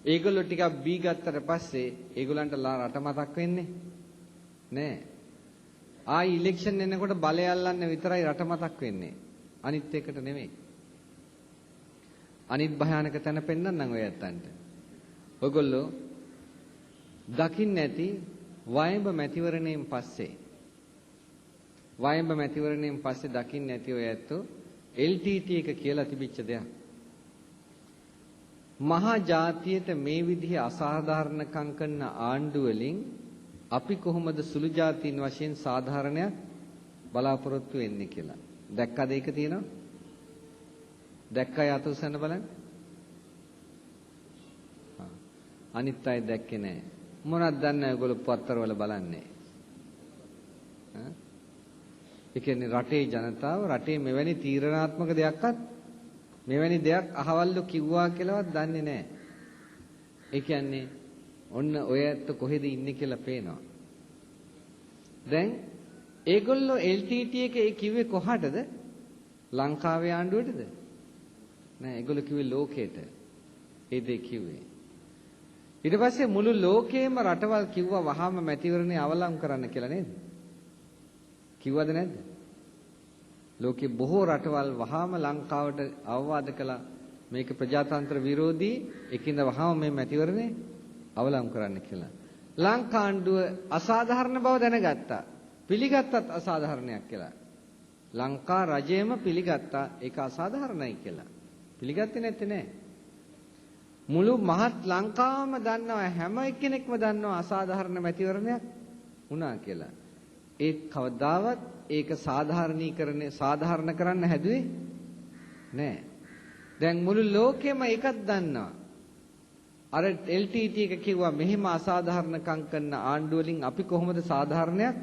[SPEAKER 1] ඒගොල්ලෝ ටිකක් බී ගත්තට පස්සේ ඒගොල්ලන්ට රට මතක් වෙන්නේ නෑ. ආයි ඉලෙක්ෂන් එනකොට බලය අල්ලන්න විතරයි රට මතක් වෙන්නේ. අනිත් එකට නෙමෙයි. අනිත් භයානක තැන පෙන්නන්නම් ඔය ඇත්තන්ට. ඔයගොල්ලෝ දකින්න ඇති වයඹ මැතිවරණයෙන් පස්සේ දකින්න ඇති ඔය ඇත්තෝ LTT එක කියලා තිබිච්ච දෙයක්. මහා ජාතියට මේ විදිහේ අසාධාරණකම් කරන ආණ්ඩු වලින් අපි කොහොමද සුළු ජාතීන් වශයෙන් සාධාරණයක් බලාපොරොත්තු වෙන්නේ කියලා. දැක්කද ඒක තියෙනවා? දැක්කයි අත උස්සන්න බලන්න. අනිත් අය දැක්කේ නැහැ. මොනවද දන්නේ ඔයගොල්ලෝ පත්තරවල බලන්නේ. ඒ කියන්නේ රටේ ජනතාව රටේ මෙවැනි තීරණාත්මක දෙයක්වත් මෙවැනි දෙයක් අහවල්ලු කිව්වා කියලාවත් දන්නේ නැහැ. ඒ කියන්නේ ඔන්න ඔය ඇත්ත කොහෙද ඉන්නේ කියලා පේනවා. දැන් ඒගොල්ලෝ LTT එකේ කිව්වේ කොහටද? ලංකාවේ ආණ්ඩුවටද? නෑ ඒගොල්ලෝ කිව්වේ ලෝකෙට. ඒ දෙය කිව්වේ. ඊට පස්සේ මුළු ලෝකේම රටවල් කිව්වා වහාම මැතිවරණේ අවලං කරන්න කියලා නේද? කිව්වද නැද්ද? ලෝකේ බොහෝ රටවල් වහාම ලංකාවට අවවාද කළා මේක ප්‍රජාතන්ත්‍ර විරෝධී එකින්ද වහාම මේ මැතිවරණේ අවලං කරන්න කියලා. ලංකාණ්ඩුව අසාධාරණ බව දැනගත්තා. පිළිගත්තත් අසාධාරණයක් කියලා. ලංකා රජයම පිළිගත්තා ඒක අසාධාරණයි කියලා. පිළිගත්තේ නැත්තේ නෑ. මුළු මහත් ලංකාවම දන්නවා හැම එක්කෙනෙක්ම දන්නවා අසාධාරණ මැතිවරණයක් වුණා කියලා. ඒත් කවදාවත් ඒක සාධාරණ කරන්න හැදුවේ නෑ. දැන් මුළු ලෝකෙම එකක් දන්නවා. අර LTT එක කිව්වා මෙහෙම අසාධාරණකම් කරන ආණ්ඩුව වලින් අපි කොහොමද සාධාරණයක්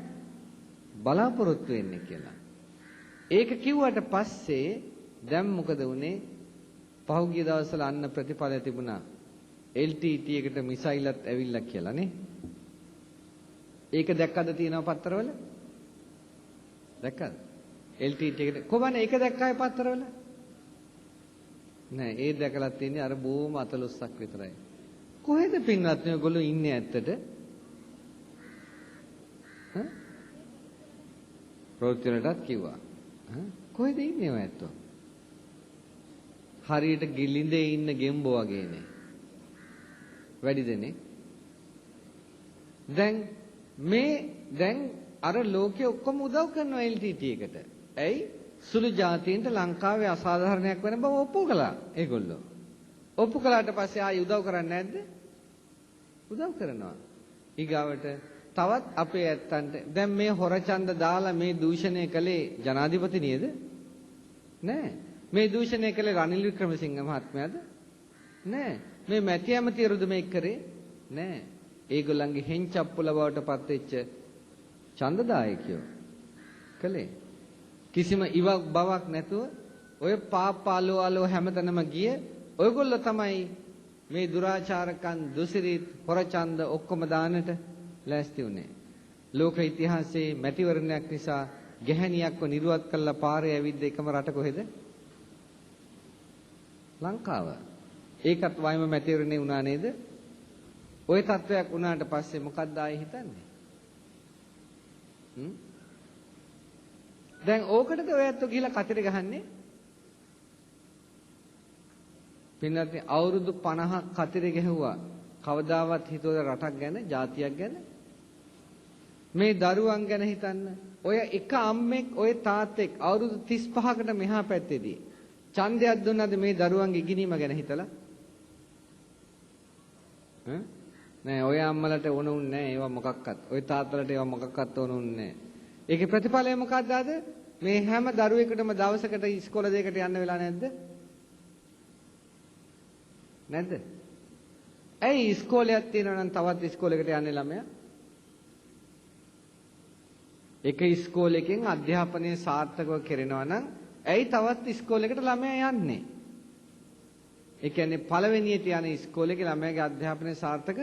[SPEAKER 1] බලාපොරොත්තු වෙන්නේ කියලා. ඒක කිව්වට පස්සේ දැන් මොකද වුනේ? පහුගිය දවස්වල අන්න ප්‍රතිඵල තිබුණා. LTT එකට මිසයිලත් ඇවිල්ලා කියලා නේ. ඒක දැක්කද තියෙනව පත්තරවල? දැක්කද? LTT එකට කොහොමද ඒක දැක්කයි පත්තරවල? නෑ ඒ දැකලා තියෙන්නේ අර බොහොම අතලොස්සක් විතරයි. කොහෙද පින්වත්නි ඔයගොල්ලෝ ඉන්නේ ඇත්තට? ප්‍රවෘත්තිවලටත් කිව්වා. කොහෙද ඉන්නේ ඔය ඇත්තෝ? හරියට ගිලිඳේ ඉන්න ගෙම්බෝ වගේනේ. වැඩි දෙනෙක්. දැන් අර ලෝකෙ ඔක්කොම උදව් කරනවා LTT එකට. ඇයි? සුළු ජාතීන්ට ලංකාවේ අසාධාරණයක් වෙන බව ඔප්පු කළා ඒගොල්ලෝ. ඔප්පු කළාට පස්සේ ආයි උදව් කරන්නේ නැද්ද? උදව් කරනවා. ඊගාවට තවත් අපේ ඇත්තන්ට දැන් මේ හොරචන්ද දාලා මේ දූෂණය කළේ ජනාධිපති නේද? නෑ. මේ දූෂණය කළේ රනිල් වික්‍රමසිංහ මහත්මයාද? නෑ. මේ මැති ඇමතිවරුද මේක කරේ? නෑ. ඒගොල්ලන්ගේ හෙන්චප්පුල බවට පත් වෙච්ච ඡන්දදායකයෝ කළේ. කිසිම ඉවක් බවක් නැතුව ඔය පාපාලෝ හැමතැනම ගිය ඔයගොල්ලෝ තමයි මේ දුරාචාරකම් දුසිරිත් හොරචන්ද ඔක්කොම දාන්නට ලෑස්ති වුණේ. ලෝක ඉතිහාසයේ මැතිවරණයක් නිසා ගැහණියක්ව නිරුවත් කළා පාරේ ඇවිද්ද එකම රට කොහෙද? ලංකාව. ඒකත් වයිම මැතිවරණේ වුණා නේද? ওই තත්වයක් වුණාට පස්සේ මොකක්ද ආයේ හිතන්නේ? දැන් ඕකටද ඔය ඇත්තෝ ගිහිලා කතරේ ගහන්නේ? පින්නත් අවුරුදු 50ක් කතරේ ගැහුවා. කවදාවත් හිතුවද රටක් ගැන, ජාතියක් ගැන? මේ දරුවන් ගැන හිතන්න. ඔය එක අම්මෙක්, ඔය තාත්තෙක් අවුරුදු 35කට මෙහා පැත්තේදී ඡන්දයක් දුන්නද මේ දරුවන්ගේ ඉගෙනීම ගැන හිතලා? නෑ ඔය අම්මලට ඕනුන්නේ නෑ ඒවා මොකක්වත්. ඔය තාත්තලට ඒවා මොකක්වත් ඕනුන්නේ නෑ. ඒකේ ප්‍රතිඵලය මොකක්ද ආද? මේ හැම දරුවෙකුටම දවසකට ඉස්කෝල දෙකට යන්න වෙලා නැද්ද? නැද්ද? ඇයි ඉස්කෝලයක් තියෙනවා නම් තවත් ඉස්කෝලයකට යන්නේ ළමයා? එක ඉස්කෝලයකින් අධ්‍යාපනය සාර්ථකව කරනවා නම් ඇයි තවත් ඉස්කෝලයකට ළමයා යන්නේ? ඒ කියන්නේ පළවෙනියට යන ඉස්කෝලේක ළමයාගේ අධ්‍යාපනය සාර්ථක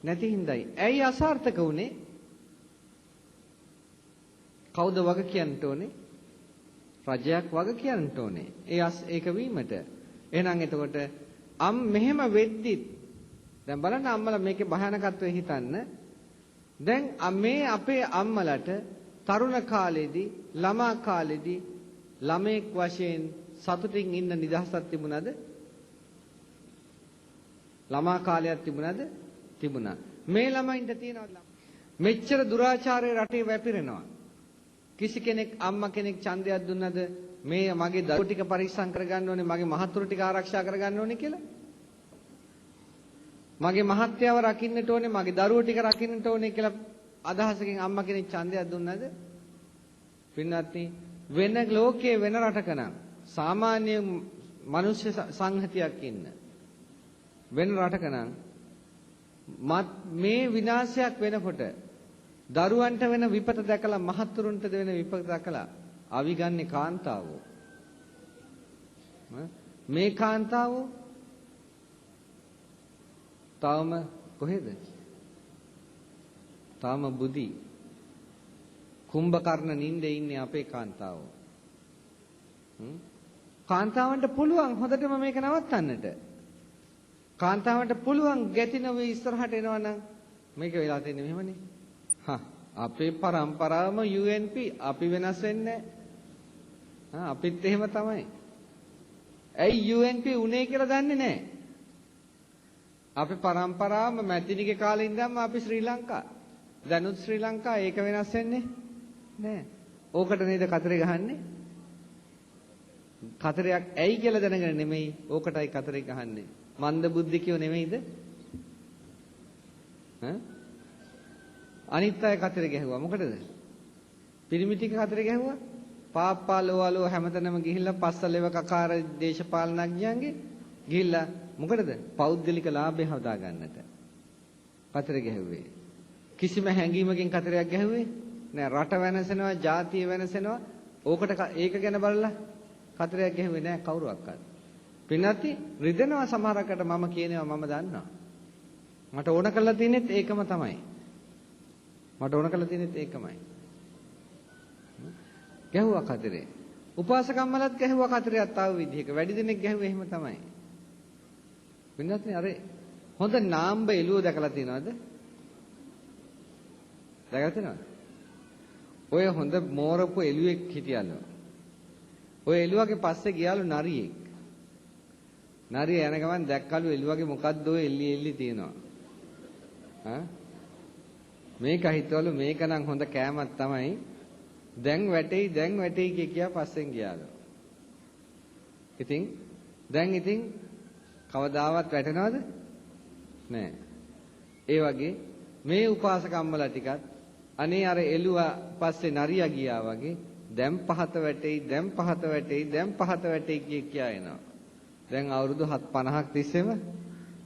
[SPEAKER 1] නැති හින්දායි. ඇයි අසාර්ථක වුනේ? කවුද වග කියන්න ඕනේ? රජයක් වග කියන්න ඕනේ. ඒක වීමට. එහෙනම් එතකොට මෙහෙම වෙද්දිත් දැන් බලන්න අම්මලා මේකේ භයානකත්වය හිතන්න. දැන් මේ අපේ අම්මලට තරුණ කාලේදී ළමා කාලේදී ළමෙක් වශයෙන් සතුටින් ඉන්න නිදහසක් තිබුණාද? ළමා කාලයක් තිබුණාද? තිබුණා. මේ ළමයින්ට තියෙනවද? මෙච්චර දුරාචාරයේ රටේ වැපිරෙනවා. කිසි කෙනෙක් අම්මා කෙනෙක් ඡන්දයක් දුන්නද මේ මගේ දරුවෝ ටික පරිස්සම් කරගන්න ඕනේ, මගේ මහතුරු ටික ආරක්ෂා කරගන්න ඕනේ කියලා? මගේ මහත්යව රකින්නට ඕනේ, මගේ දරුවෝ ටික රකින්නට ඕනේ කියලා අදහසකින් අම්මා කෙනෙක් ඡන්දයක් දුන්නද? පින්වත්නි, වෙන ලෝකයේ වෙන රටක නම් සාමාන්‍ය මනුෂ්‍ය සංහතියක් ඉන්න වෙන රටක නම් මේ විනාශයක් වෙනකොට දරුවන්ට වෙන විපත දැකලා මහත්තුරුන්ට වෙන විපත දැකලා අවිගන්නේ කාන්තාවෝ. මේ කාන්තාවෝ තාම කොහෙද? තාම බුදි කුම්භකර්ණ නින්දේ ඉන්නේ අපේ කාන්තාවෝ. කාන්තාවන්ට පුළුවන් හොඳටම මේක නවත්තන්නට. කාන්තාවන්ට පුළුවන් ගැතිනව ඉස්සරහට එනවනම් මේක වෙලා තියෙන්නේ මෙහෙමනේ. අපේ પરම්පරාවම UNP අපි වෙනස් වෙන්නේ නැහැ. අපිත් එහෙම තමයි. ඇයි UNP උනේ කියලා දන්නේ නැහැ. අපේ પરම්පරාවම මැතිනිගේ කාලේ ඉඳන්ම අපි ශ්‍රී ලංකා. දැනුත් ශ්‍රී ලංකා ඒක වෙනස් වෙන්නේ නැහැ. ඕකට නේද කතරේ ගහන්නේ? කතරයක් ඇයි කියලා දැනගෙන නෙමෙයි ඕකටයි කතරේ ගහන්නේ. මන්ද බුද්ධිකයෝ නෙමෙයිද? අනිත් අය කතරේ ගැහුවා මොකටද? පිරිමි ටික කතරේ ගැහුවා. පාප්පාලෝවලෝ හැමතැනම ගිහිල්ලා පස්සලෙව කකාර දේශපාලනඥයන්ගේ ගිහිල්ලා මොකටද? පෞද්ගලික ලාභය හදා ගන්නට. කතරේ ගැහුවේ. කිසිම හැඟීමකින් කතරයක් ගැහුවේ නෑ. රට වෙනසෙනවා, ජාතිය වෙනසෙනවා. ඕකට ඒක ගැන බලලා කතරයක් ගැහුවේ නෑ කවුරුවක්වත්. පින්නති රිදෙනවා සමහරකට මම කියනවා මම දන්නවා. මට ඕන කරලා තියෙනෙත් ඒකම තමයි. මට ඕන කරලා තියෙනෙත් ඒකමයි. ගැහුවා කතරේ. උපාසකම්මලත් ගැහුවා කතරයක් තාව විදිහක. වැඩි දෙනෙක් ගැහුවේ එහෙම තමයි. පින්නත්නේ අර හොඳ නාම්බ එළුව දැකලා තියෙනවද? දැකලා තියෙනවද? ඔය හොඳ මෝරපු එළුවෙක් හිටියලු. ඔය එළුවගේ පස්සේ ගියාලු නරියෙක්. නරිය යන ගමන් දැක්කලු එළුවගේ මොකද්ද ඔය එල්ලි තියෙනවා. මේක හිතවලු මේක නම් හොඳ කෑමක් තමයි. දැන් වැටෙයි කියා පස්සෙන් ගියාලු. ඉතින් කවදාවත් වැටෙනවද? නෑ. ඒ වගේ මේ උපාසකම්මලා ටිකත් අනේ අර එළුවා පස්සේ නරියා ගියා වගේ දැන් පහත වැටෙයි කියා එනවා. දැන් අවුරුදු 50ක් තිස්සේම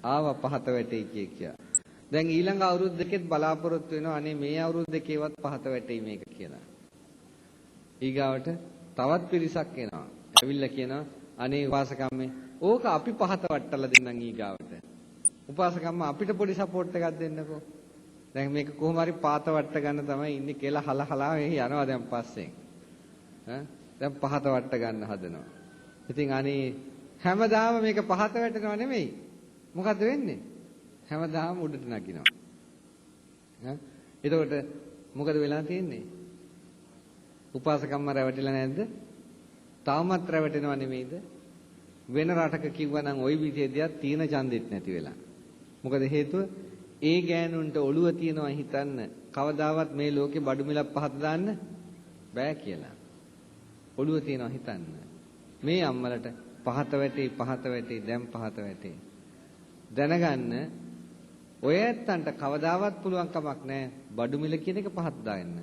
[SPEAKER 1] ආවා පහත වැටෙයි කියා. දැන් ඊළඟ අවුරුදු දෙකෙත් බලාපොරොත්තු වෙනවා අනේ මේ අවුරුදු දෙකේවත් පහත වැටෙයි මේක කියලා. ඊගාවට තවත් පිරිසක් එනවා. ඇවිල්ලා කියනවා අනේ උපාසකම්මේ ඕක අපි පහත වට්ටලා දෙන්නම් ඊගාවට. උපාසකම්ම අපිට පොඩි සපෝට් එකක් දෙන්නකෝ. දැන් මේක කොහොම හරි පාත වට්ට ගන්න තමයි ඉන්නේ කියලා හලහලා මේ යනවා දැන් පස්සෙන්. දැන් පහත වට්ට ගන්න හදනවා. ඉතින් අනේ හැමදාම මේක පහත වැටෙනව නෙමෙයි. මොකද්ද වෙන්නේ? හැමදාම උඩට නගිනවා. එතකොට මොකද වෙලා තියෙන්නේ? උපාසකම්ම රැවටිලා නැද්ද? තාමත් රැවටෙනව නෙමෙයිද? වෙන රටක කිව්වනම් ওই විදිහේදියක් තීන ඡන්දෙත් නැති වෙලා. මොකද හේතුව? ඒ ගෑනුන්ට ඔළුව තියනවා හිතන්න කවදාවත් මේ ලෝකේ බඩු මිලක් පහත දාන්න බෑ කියලා. ඔළුව තියනවා හිතන්න. මේ අම්මලට පහත වැටේ දැන් පහත වැටේ. දැනගන්න ඔය ඇත්තන්ට කවදාවත් පුළුවන් කමක් නැහැ බඩු මිල කියන එක පහත දාන්න.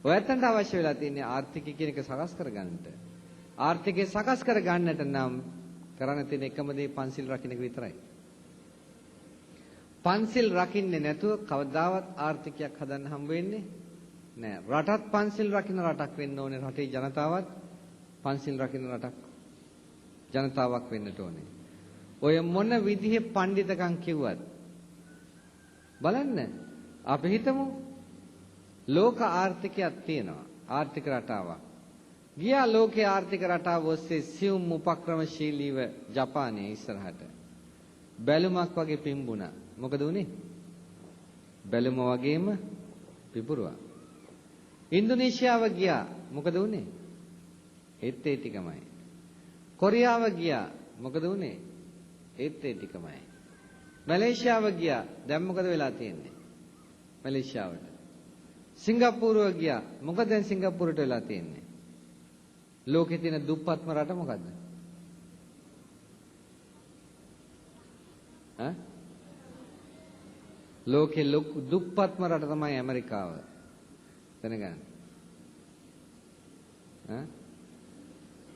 [SPEAKER 1] ඔය ඇත්තන්ට අවශ්‍ය වෙලා තියෙන්නේ ආර්ථිකය කියන එක සකස් කරගන්නට. ආර්ථිකය සකස් කරගන්නට නම් කරන්න තියෙන එකම දේ පන්සිල් රකින්න එක විතරයි. පන්සිල් රකින්නේ නැතුව කවදාවත් ආර්ථිකයක් හදන්න හම්බ වෙන්නේ නෑ. රටත් පන්සිල් රකින්න රටක් වෙන්න ඕනේ. රටේ ජනතාවත් පන්සිල් රකින්න රටක් ජනතාවක් වෙන්නට ඕනේ. ඔය මොන විදිහේ පඬිතකම් කිව්වත් බලන්න අපි හිතමු ලෝක ආර්ථිකයක් තියෙනවා. ආර්ථික රටාවක්. ගියා ලෝකයේ ආර්ථික රටාව ඔස්සේ සියුම් උපක්‍රමශීලීව ජපානයේ ඉස්සරහට බැලුමක් වගේ පිම්බුණා. මොකද උනේ? බැලුම වගේම පිපුරුවා. ඉන්දුනීසියාව ගියා. මොකද උනේ? ඒත් ඒ ටිකමයි. කොරියාව ගියා. මොකද උනේ? ඒත් ඒ ටිකමයි. මැලේසියාව ගියා. දැන් මොකද වෙලා තියෙන්නේ? මැලේසියාවට. සිංගප්පූරුව ගියා. මොකද දැන් සිංගප්පූරුවට වෙලා තියෙන්නේ? ලෝකේ තියෙන දුප්පත්ම රට මොකද්ද? ලෝකේ දුප්පත්ම රට තමයි ඇමරිකාව. දැනගන්න.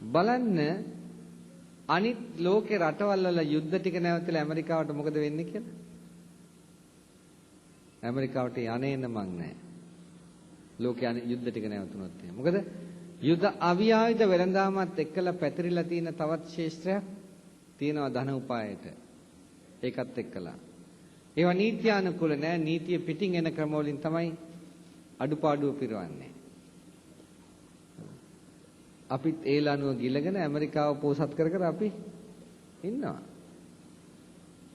[SPEAKER 1] බලන්න අනිත් ලෝකේ රටවල් වල යුද්ධ ටික නැවතලා ඇමරිකාවට මොකද වෙන්නේ කියලා? ඇමරිකාවට යන්නේ මං නැහැ. ලෝකේ යුද්ධ ටික නැවතුනොත් එහෙම. මොකද යුද අවියායුධ වෙළඳාමත් එක්කලා පැතිරිලා තියෙන තවත් ශේෂ්ත්‍රයක් තියෙනවා ධන උපායට. ඒකත් එක්කලා. ඒවා නීත්‍යානුකූල නෑ. නීතිය පිටින් එන ක්‍රම වලින් තමයි අඩුපාඩුව පිරවන්නේ. අපිත් ඒ ලනුව ගිලගෙන ඇමරිකාව පෝසත් කර කර අපි ඉන්නවා.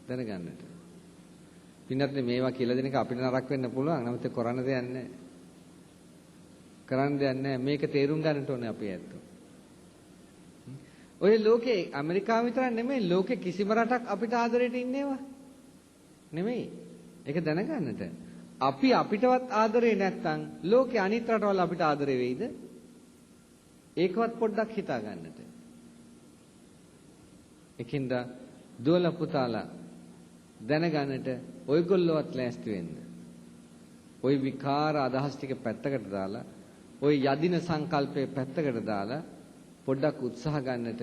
[SPEAKER 1] දැනගන්නට. පින්නත් මේවා කියලා දෙන එක අපිට නරක වෙන්න පුළුවන්. නමුත් කරන්න දෙයක් නැහැ. කරන්න දෙයක් නැහැ. මේක තේරුම් ගන්නට ඕනේ අපි ඇත්තෝ. ඔය ලෝකේ ඇමරිකාව විතරක් නෙමෙයි ලෝකේ කිසිම රටක් අපිට ආදරයට ඉන්නේවා නෙමෙයි. ඒක දැනගන්නට. අපි අපිටවත් ආදරේ නැත්නම් ලෝකේ අනිත් රටවල් අපිට ආදරේ වෙයිද? ඒකවත් පොඩ්ඩක් හිතා ගන්නට. එකින්ද දුවලා පුතාලා දැනගන්නට ඔයගොල්ලෝවත් ලෑස්ති වෙන්න. ওই විකාර අදහස් ටික පැත්තකට දාලා ওই යදින සංකල්පයේ පැත්තකට දාලා පොඩ්ඩක් උත්සාහ ගන්නට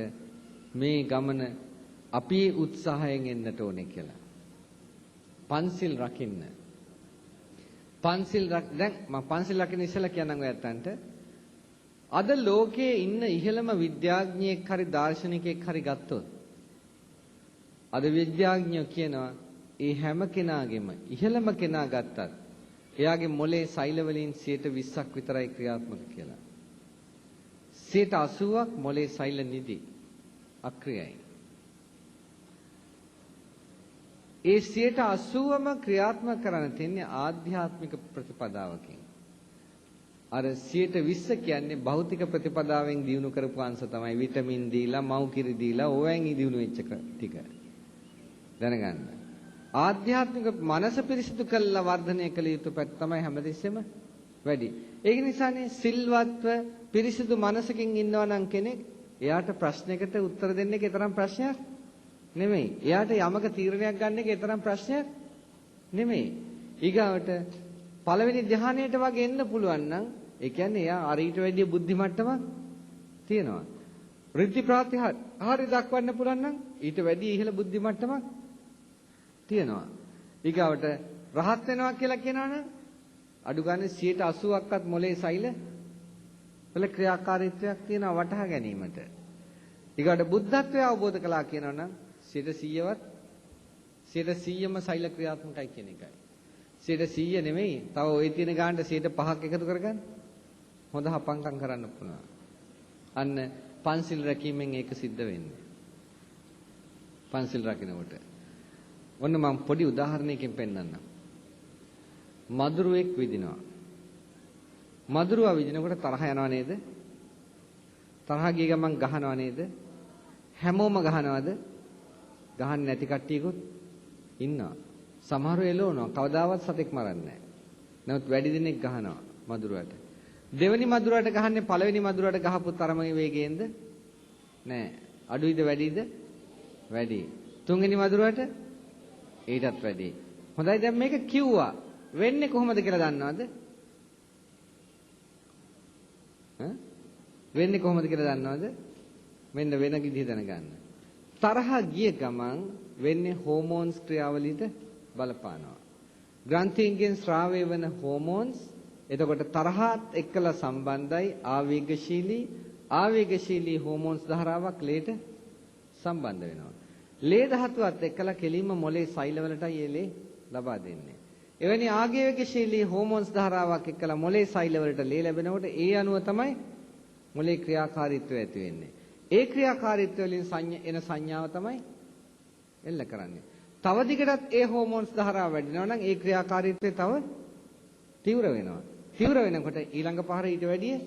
[SPEAKER 1] මේ ගමන අපි උත්සාහයෙන් එන්නට ඕනේ කියලා. පන්සිල් රකින්න. දැන් මම පන්සිල් රකින්න ඉස්සෙල්ලා කියන්නම් ඔයයන්ට. අද ලෝකයේ ඉන්න ඉහළම විද්‍යාඥයෙක් හරි දාර්ශනිකයෙක් හරි ගත්තොත් අද විද්‍යාඥයෝ කියනවා ඒ හැම කෙනාගේම ඉහළම කෙනා ගත්තත් එයාගේ මොලේ සෛල වලින් 20%ක් විතරයි ක්‍රියාත්මක කියලා. 80%ක් මොලේ සෛල නිදි අක්‍රියයි. ඒ 80%ම ක්‍රියාත්මක කරන්න තියෙන්නේ ආධ්‍යාත්මික ප්‍රතිපදාවකින්. අර 20% කියන්නේ භෞතික ප්‍රතිපදාවෙන් දිනු කරපු අංශ තමයි විටමින් දීලා, මව් කිරි දීලා, ඕවෙන් දිනු වෙච්ච ටික. දැනගන්න. ආධ්‍යාත්මික මනස පිරිසිදු කරලා වර්ධනය කළ යුතු පැත්ත තමයි හැමදෙස්සෙම වැඩි. ඒක නිසානේ සිල්වත්ව පිරිසිදු මනසකින් ඉන්නවා නම් කෙනෙක් එයාට ප්‍රශ්නයකට උත්තර දෙන්න එක තරම් ප්‍රශ්නයක් නෙමෙයි. එයාට යමක තීරණයක් ගන්න එක තරම් ප්‍රශ්නයක් නෙමෙයි. ඊගාවට පළවෙනි ධ්‍යානයට වගේ එන්න පුළුවන් නම් ඒ කියන්නේ එයා අර ඊට වැඩිය බුද්ධි මට්ටමක් තියෙනවා. ඍද්ධි ප්‍රාතිහාර්ය දක්වන්න පුළුවන් නම් ඊට වැඩිය ඉහළ බුද්ධි මට්ටමක් තියෙනවා. ඊගාවට රහත් වෙනවා කියලා කියනවනම් අඩු ගන්න 80%ක්වත් මොලේ සෛල වල ක්‍රියාකාරීත්වයක් තියෙනවා වටහා ගැනීමට. ඊගාවට බුද්ධත්වය අවබෝධ කළා කියනවනම් 100%ම සෛල ක්‍රියාත්මකයි කියන එකයි. 100% නෙමෙයි. තව ওই තියෙන ගානට 5% එකතු කරගන්න. හොඳ හපංකම් කරන්න පුළුවන්. අන්න පන්සිල් රැකීමෙන් ඒක සිද්ධ වෙන්නේ. පන්සිල් රකින්නකොට. ඔන්න මම පොඩි උදාහරණයකින් පෙන්නන්නම්. මදුරුවෙක් විදිනවා. මදුරුවා විදිනකොට තරහ යනවා නේද? තරහ ගිය ගමන් ගහනවා නේද? හැමෝම ගහනවද? ගහන්නේ නැති කට්ටියකුත් ඉන්නවා. සමහරව එළවනවා. කවදාවත් සතෙක් මරන්නේ නැහැ. නමුත් වැඩි දිනෙක ගහනවා මදුරුවට. දෙවෙනි මදුරුවට ගහන්නේ පළවෙනි මදුරුවට ගහපු තරමේ වේගයෙන්ද? නෑ. අඩුයිද වැඩිද? වැඩි. තුන්වෙනි මදුරුවට ඊටත් වැඩි. හොඳයි දැන් මේක කිව්වා. වෙන්නේ කොහොමද කියලා දන්නවද? වෙන්නේ කොහොමද කියලා දන්නවද? මෙන්න වෙන විදිහ දැනගන්න. තරහ ගිය ගමන් වෙන්නේ හෝමෝන්ස් ක්‍රියාවලියට බලපානවා. ග්‍රන්ථීන්ගෙන් ස්‍රාවය වෙන හෝමෝන්ස් එතකොට තරහත් එක්කලා සම්බන්ධයි ආවේගශීලී හෝමෝන්ස් ධාරාවක් ලේට සම්බන්ධ වෙනවා. ලේ ධාතුවත් එක්කලා කෙලින්ම මොලේ සෛලවලටයි ඒ ලේ ලබා දෙන්නේ. එවැනි ආවේගශීලී හෝමෝන්ස් ධාරාවක් එක්කලා මොලේ සෛලවලට ලේ ලැබෙනකොට ඒ අණුව තමයි මොලේ ක්‍රියාකාරීත්වය ඇති වෙන්නේ. ඒ ක්‍රියාකාරීත්වය වලින් එන සංඥාව තමයි එල්ල කරන්නේ. තව දිගටත් ඒ හෝමෝන්ස් ධාරාව වැඩිනවා නම් ඒ ක්‍රියාකාරීත්වය තව තීව්‍ර වෙනවා. තීව්‍ර වෙනකොට ඊළඟ පහර ඊට වැඩිය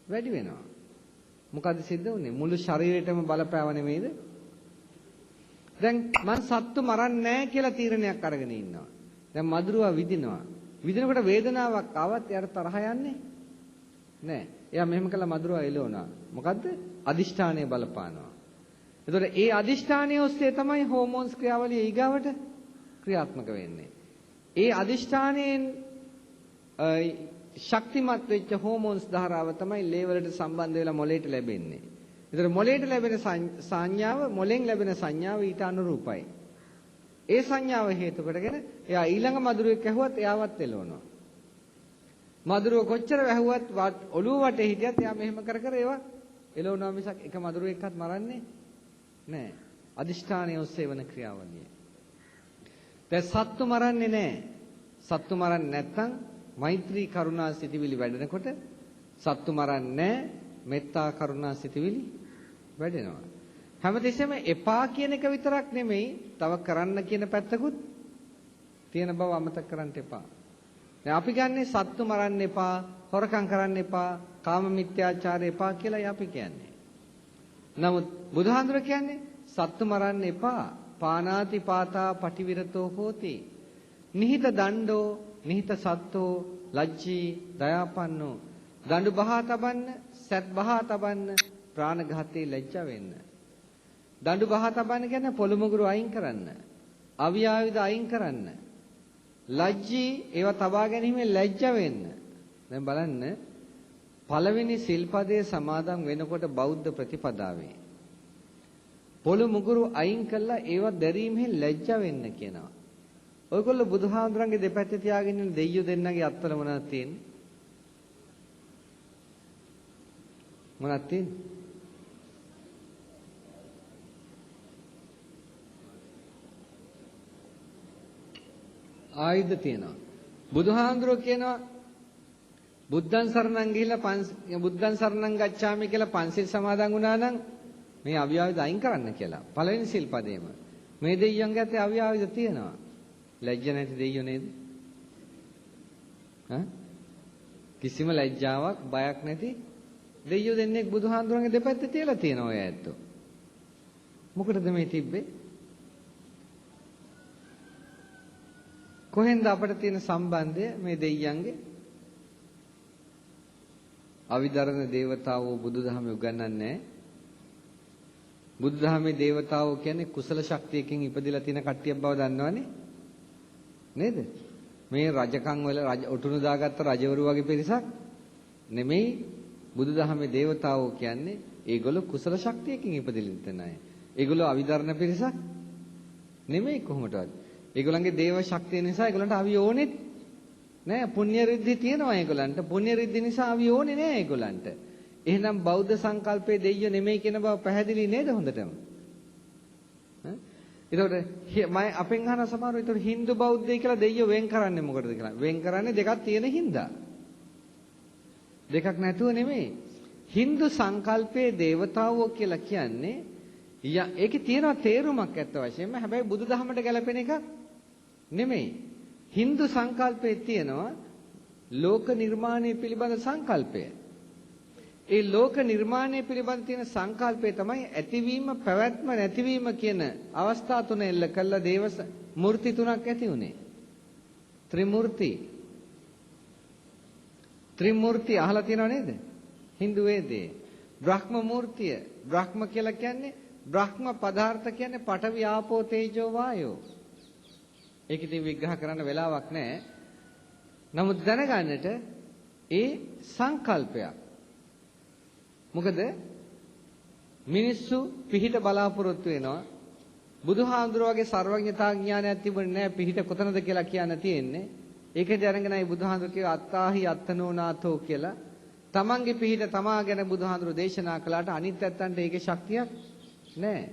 [SPEAKER 1] වැඩි වෙනවා. මොකද සිද්ධ වුනේ? මුළු ශරීරෙටම බලපෑව නෙමෙයිද? දැන් මං සත්තු මරන්නේ නැහැ කියලා තීරණයක් අරගෙන ඉන්නවා. දැන් මදුරුවා විදිනවා. විදිනකොට වේදනාවක් ආවත් එයාට තරහ යන්නේ නැහැ. එයා මෙහෙම කළා මදුරුවා එළවනවා. මොකද්ද? අදිෂ්ඨානය බලපානවා. එතකොට ඒ අදිෂ්ඨානය ඔස්සේ තමයි හෝමෝන්ස් ක්‍රියාවලිය ඊගාවට ක්‍රියාත්මක වෙන්නේ. ඒ අදිෂ්ඨානයෙන් ශක්තිමත් වෙච්ච හෝමෝන්ස් ධාරාව තමයි ලේ වලට සම්බන්ධ වෙලා මොලේට ලැබෙන්නේ. ඒතර මොලේට ලැබෙන සංඥාව මොලෙන් ලැබෙන සංඥාව ඊට අනුරූපයි. ඒ සංඥාව හේතු කොටගෙන එයා ඊළඟ මදුරුවෙක් ඇහුවත් එයාවත් එළවනවා. මදුරුව කොච්චර වැහුවත් ඔළුව වටේ හිටියත් එයා මෙහෙම කර කර ඒවා එළවනවා මිසක් එක මදුරුවෙක්වත් මරන්නේ නැහැ. අදිෂ්ඨානය ඔස්සේ වන ක්‍රියාවලිය. දැන් සත්තු මරන්නේ නැහැ. සත්තු මරන්නේ නැත්නම් මෛත්‍රී කරුණා සිතිවිලි වැඩෙනකොට සත්තු මරන්නේ නැහැ. මෙත්තා කරුණා සිතිවිලි වැඩෙනවා. හැමතිස්සෙම එපා කියන එක විතරක් නෙමෙයි තව කරන්න කියන පැත්තකුත් තියෙන බව අමතක කරන්න එපා. දැන් අපි ගන්නේ සත්තු මරන්න එපා, හොරකම් කරන්න එපා, කාම මිත්‍යාචාරය එපා කියලා අපි කියන්නේ. නමුත් බුදුහාඳුර කියන්නේ සත්තු මරන්න එපා. පානාති පාතා පටිවිරතෝ හෝති. නිහිත දණ්ඩෝ නිහිත සත්තෝ ලජ්ජී දයාපන්නෝ. දඬු බහා තබන්න, සැත් බහා තබන්න, ප්‍රාණඝාතේ ලැජ්ජා වෙන්න. දඬු බහා තබන්න කියන්නේ පොළු මුගුරු අයින් කරන්න. අවියාවිද අයින් කරන්න. ලැජ්ජී ඒවා තබා ගැනීමෙන් ලැජ්ජා වෙන්න. දැන් බලන්න පළවෙනි සිල්පදයේ සමාදන් වෙනකොට බෞද්ධ ප්‍රතිපදාවේ පොළු මුගුරු අයින් කළා ඒවා දැරීමෙන් ලැජ්ජා වෙන්න කියනවා. ඔයගොල්ලෝ බුදුහාමුදුරන්ගේ දෙපැත්තේ තියාගෙන ඉන්න දෙයියෝ දෙන්නගේ අත්වල මොනවද තියෙන්නේ? මොනවද තියෙන්නේ? ආයුධ තියෙනවා. බුදුහාමුදුරුවෝ කියනවා බුද්ධං සරණං ගිහිල්ලා බුද්ධං සරණං ගච්ඡාමි කියලා පන්සිල් සමාදන් වුණා නම් මේ අවියාවිද අයින් කරන්න කියලා. පළවෙනි සිල්පදේම. මේ දෙයියන්ගේ අතේ අවියාවිද තියෙනවා. ලැජ්ජ නැති දෙයියෝ නේද? කිසිම ලැජ්ජාවක් බයක් නැති දෙයියෝ දෙන්නෙක් බුදුහාමුදුරන්ගේ දෙපැත්තේ තියලා තියෙනවා ඔය ඇත්තෝ. මොකටද මේ තිබ්බේ? කොහෙන්ද අපිට තියෙන සම්බන්ධය මේ දෙයියන්ගේ? අවිදරණ දේවතාවෝ බුදුදහමේ උගන්වන්නේ නැහැ. බුදුදහමේ දේවතාවෝ කියන්නේ කුසල ශක්තියකින් ඉපදිලා තියෙන කට්ටියක් බව දන්නවනේ. නේද? මේ රජකම් වල ඔටුනු දාගත්ත රජවරු වගේ පිරිසක් නෙමෙයි බුදුදහමේ දේවතාවෝ කියන්නේ. ඒගොල්ලෝ කුසල ශක්තියකින් ඉපදිලා තියෙන අය. ඒගොල්ලෝ අවිදරණ පිරිසක් නෙමෙයි කොහොමදවත්. ඒගොල්ලන්ගේ දේව ශක්තිය නිසා ඒගොල්ලන්ට අවිය ඕනෙත් නෑ. පුණ්‍ය රිද්ධි තියෙනවා ඒගොල්ලන්ට. පුණ්‍ය රිද්ධි නිසා අවිය ඕනේ නෑ ඒගොල්ලන්ට. එහෙනම් බෞද්ධ සංකල්පයේ දෙයියෝ නෙමෙයි කියන බව පැහැදිලි නේද හොඳටම? එතකොට මම අපෙන් අහන සමහරව ඒතකොට Hindu බෞද්ධය කියලා දෙයියෝ වෙන් කරන්නේ මොකටද කියලා. වෙන් කරන්නේ දෙකක් තියෙන හින්දා. දෙකක් නැතුව නෙමෙයි. Hindu සංකල්පයේ දේවතාවෝ කියලා කියන්නේ ඒකේ තියෙන තේරුමක් ඇත්ත වශයෙන්ම. හැබැයි බුදුදහමට ගැලපෙන එකක් නෙමෙයි. Hindu සංකල්පයේ තියෙනවා ලෝක නිර්මාණය පිළිබඳ සංකල්පය. ඒ ලෝක නිර්මාණය පිළිබඳ තියෙන සංකල්පය තමයි ඇතිවීම පැවැත්ම නැතිවීම කියන අවස්ථා තුන එල්ල කළා දේව මූර්ති තුනක් ඇති උනේ. ත්‍රිමූර්ති අහලා තියෙනව නේද? Hindu වේදේ. බ්‍රහ්ම මූර්තිය. බ්‍රහ්ම කියලා කියන්නේ බ්‍රහ්ම පදාර්ථ කියන්නේ පඨවි ආපෝ තේජෝ වායෝ. ඒක ඉතින් විග්‍රහ කරන්න වෙලාවක් නැහැ. නමුත් දැනගන්නට ඒ සංකල්පයක්. මොකද මිනිස්සු පිහිට බලාපොරොත්තු වෙනවා. බුදුහාඳුර වගේ සර්වඥතා ඥානයක් තිබුණේ නැහැ පිහිට කොතනද කියලා කියන්න තියෙන්නේ. ඒකදී අරගෙනයි බුදුහාඳුර කිව්ව අත්තාහි අත්තනෝනාතෝ කියලා. තමන්ගේ පිහිට තමා ගැන බුදුහාඳුර දේශනා කළාට අනිත් ඇත්තන්ට ඒකේ ශක්තියක් නැහැ.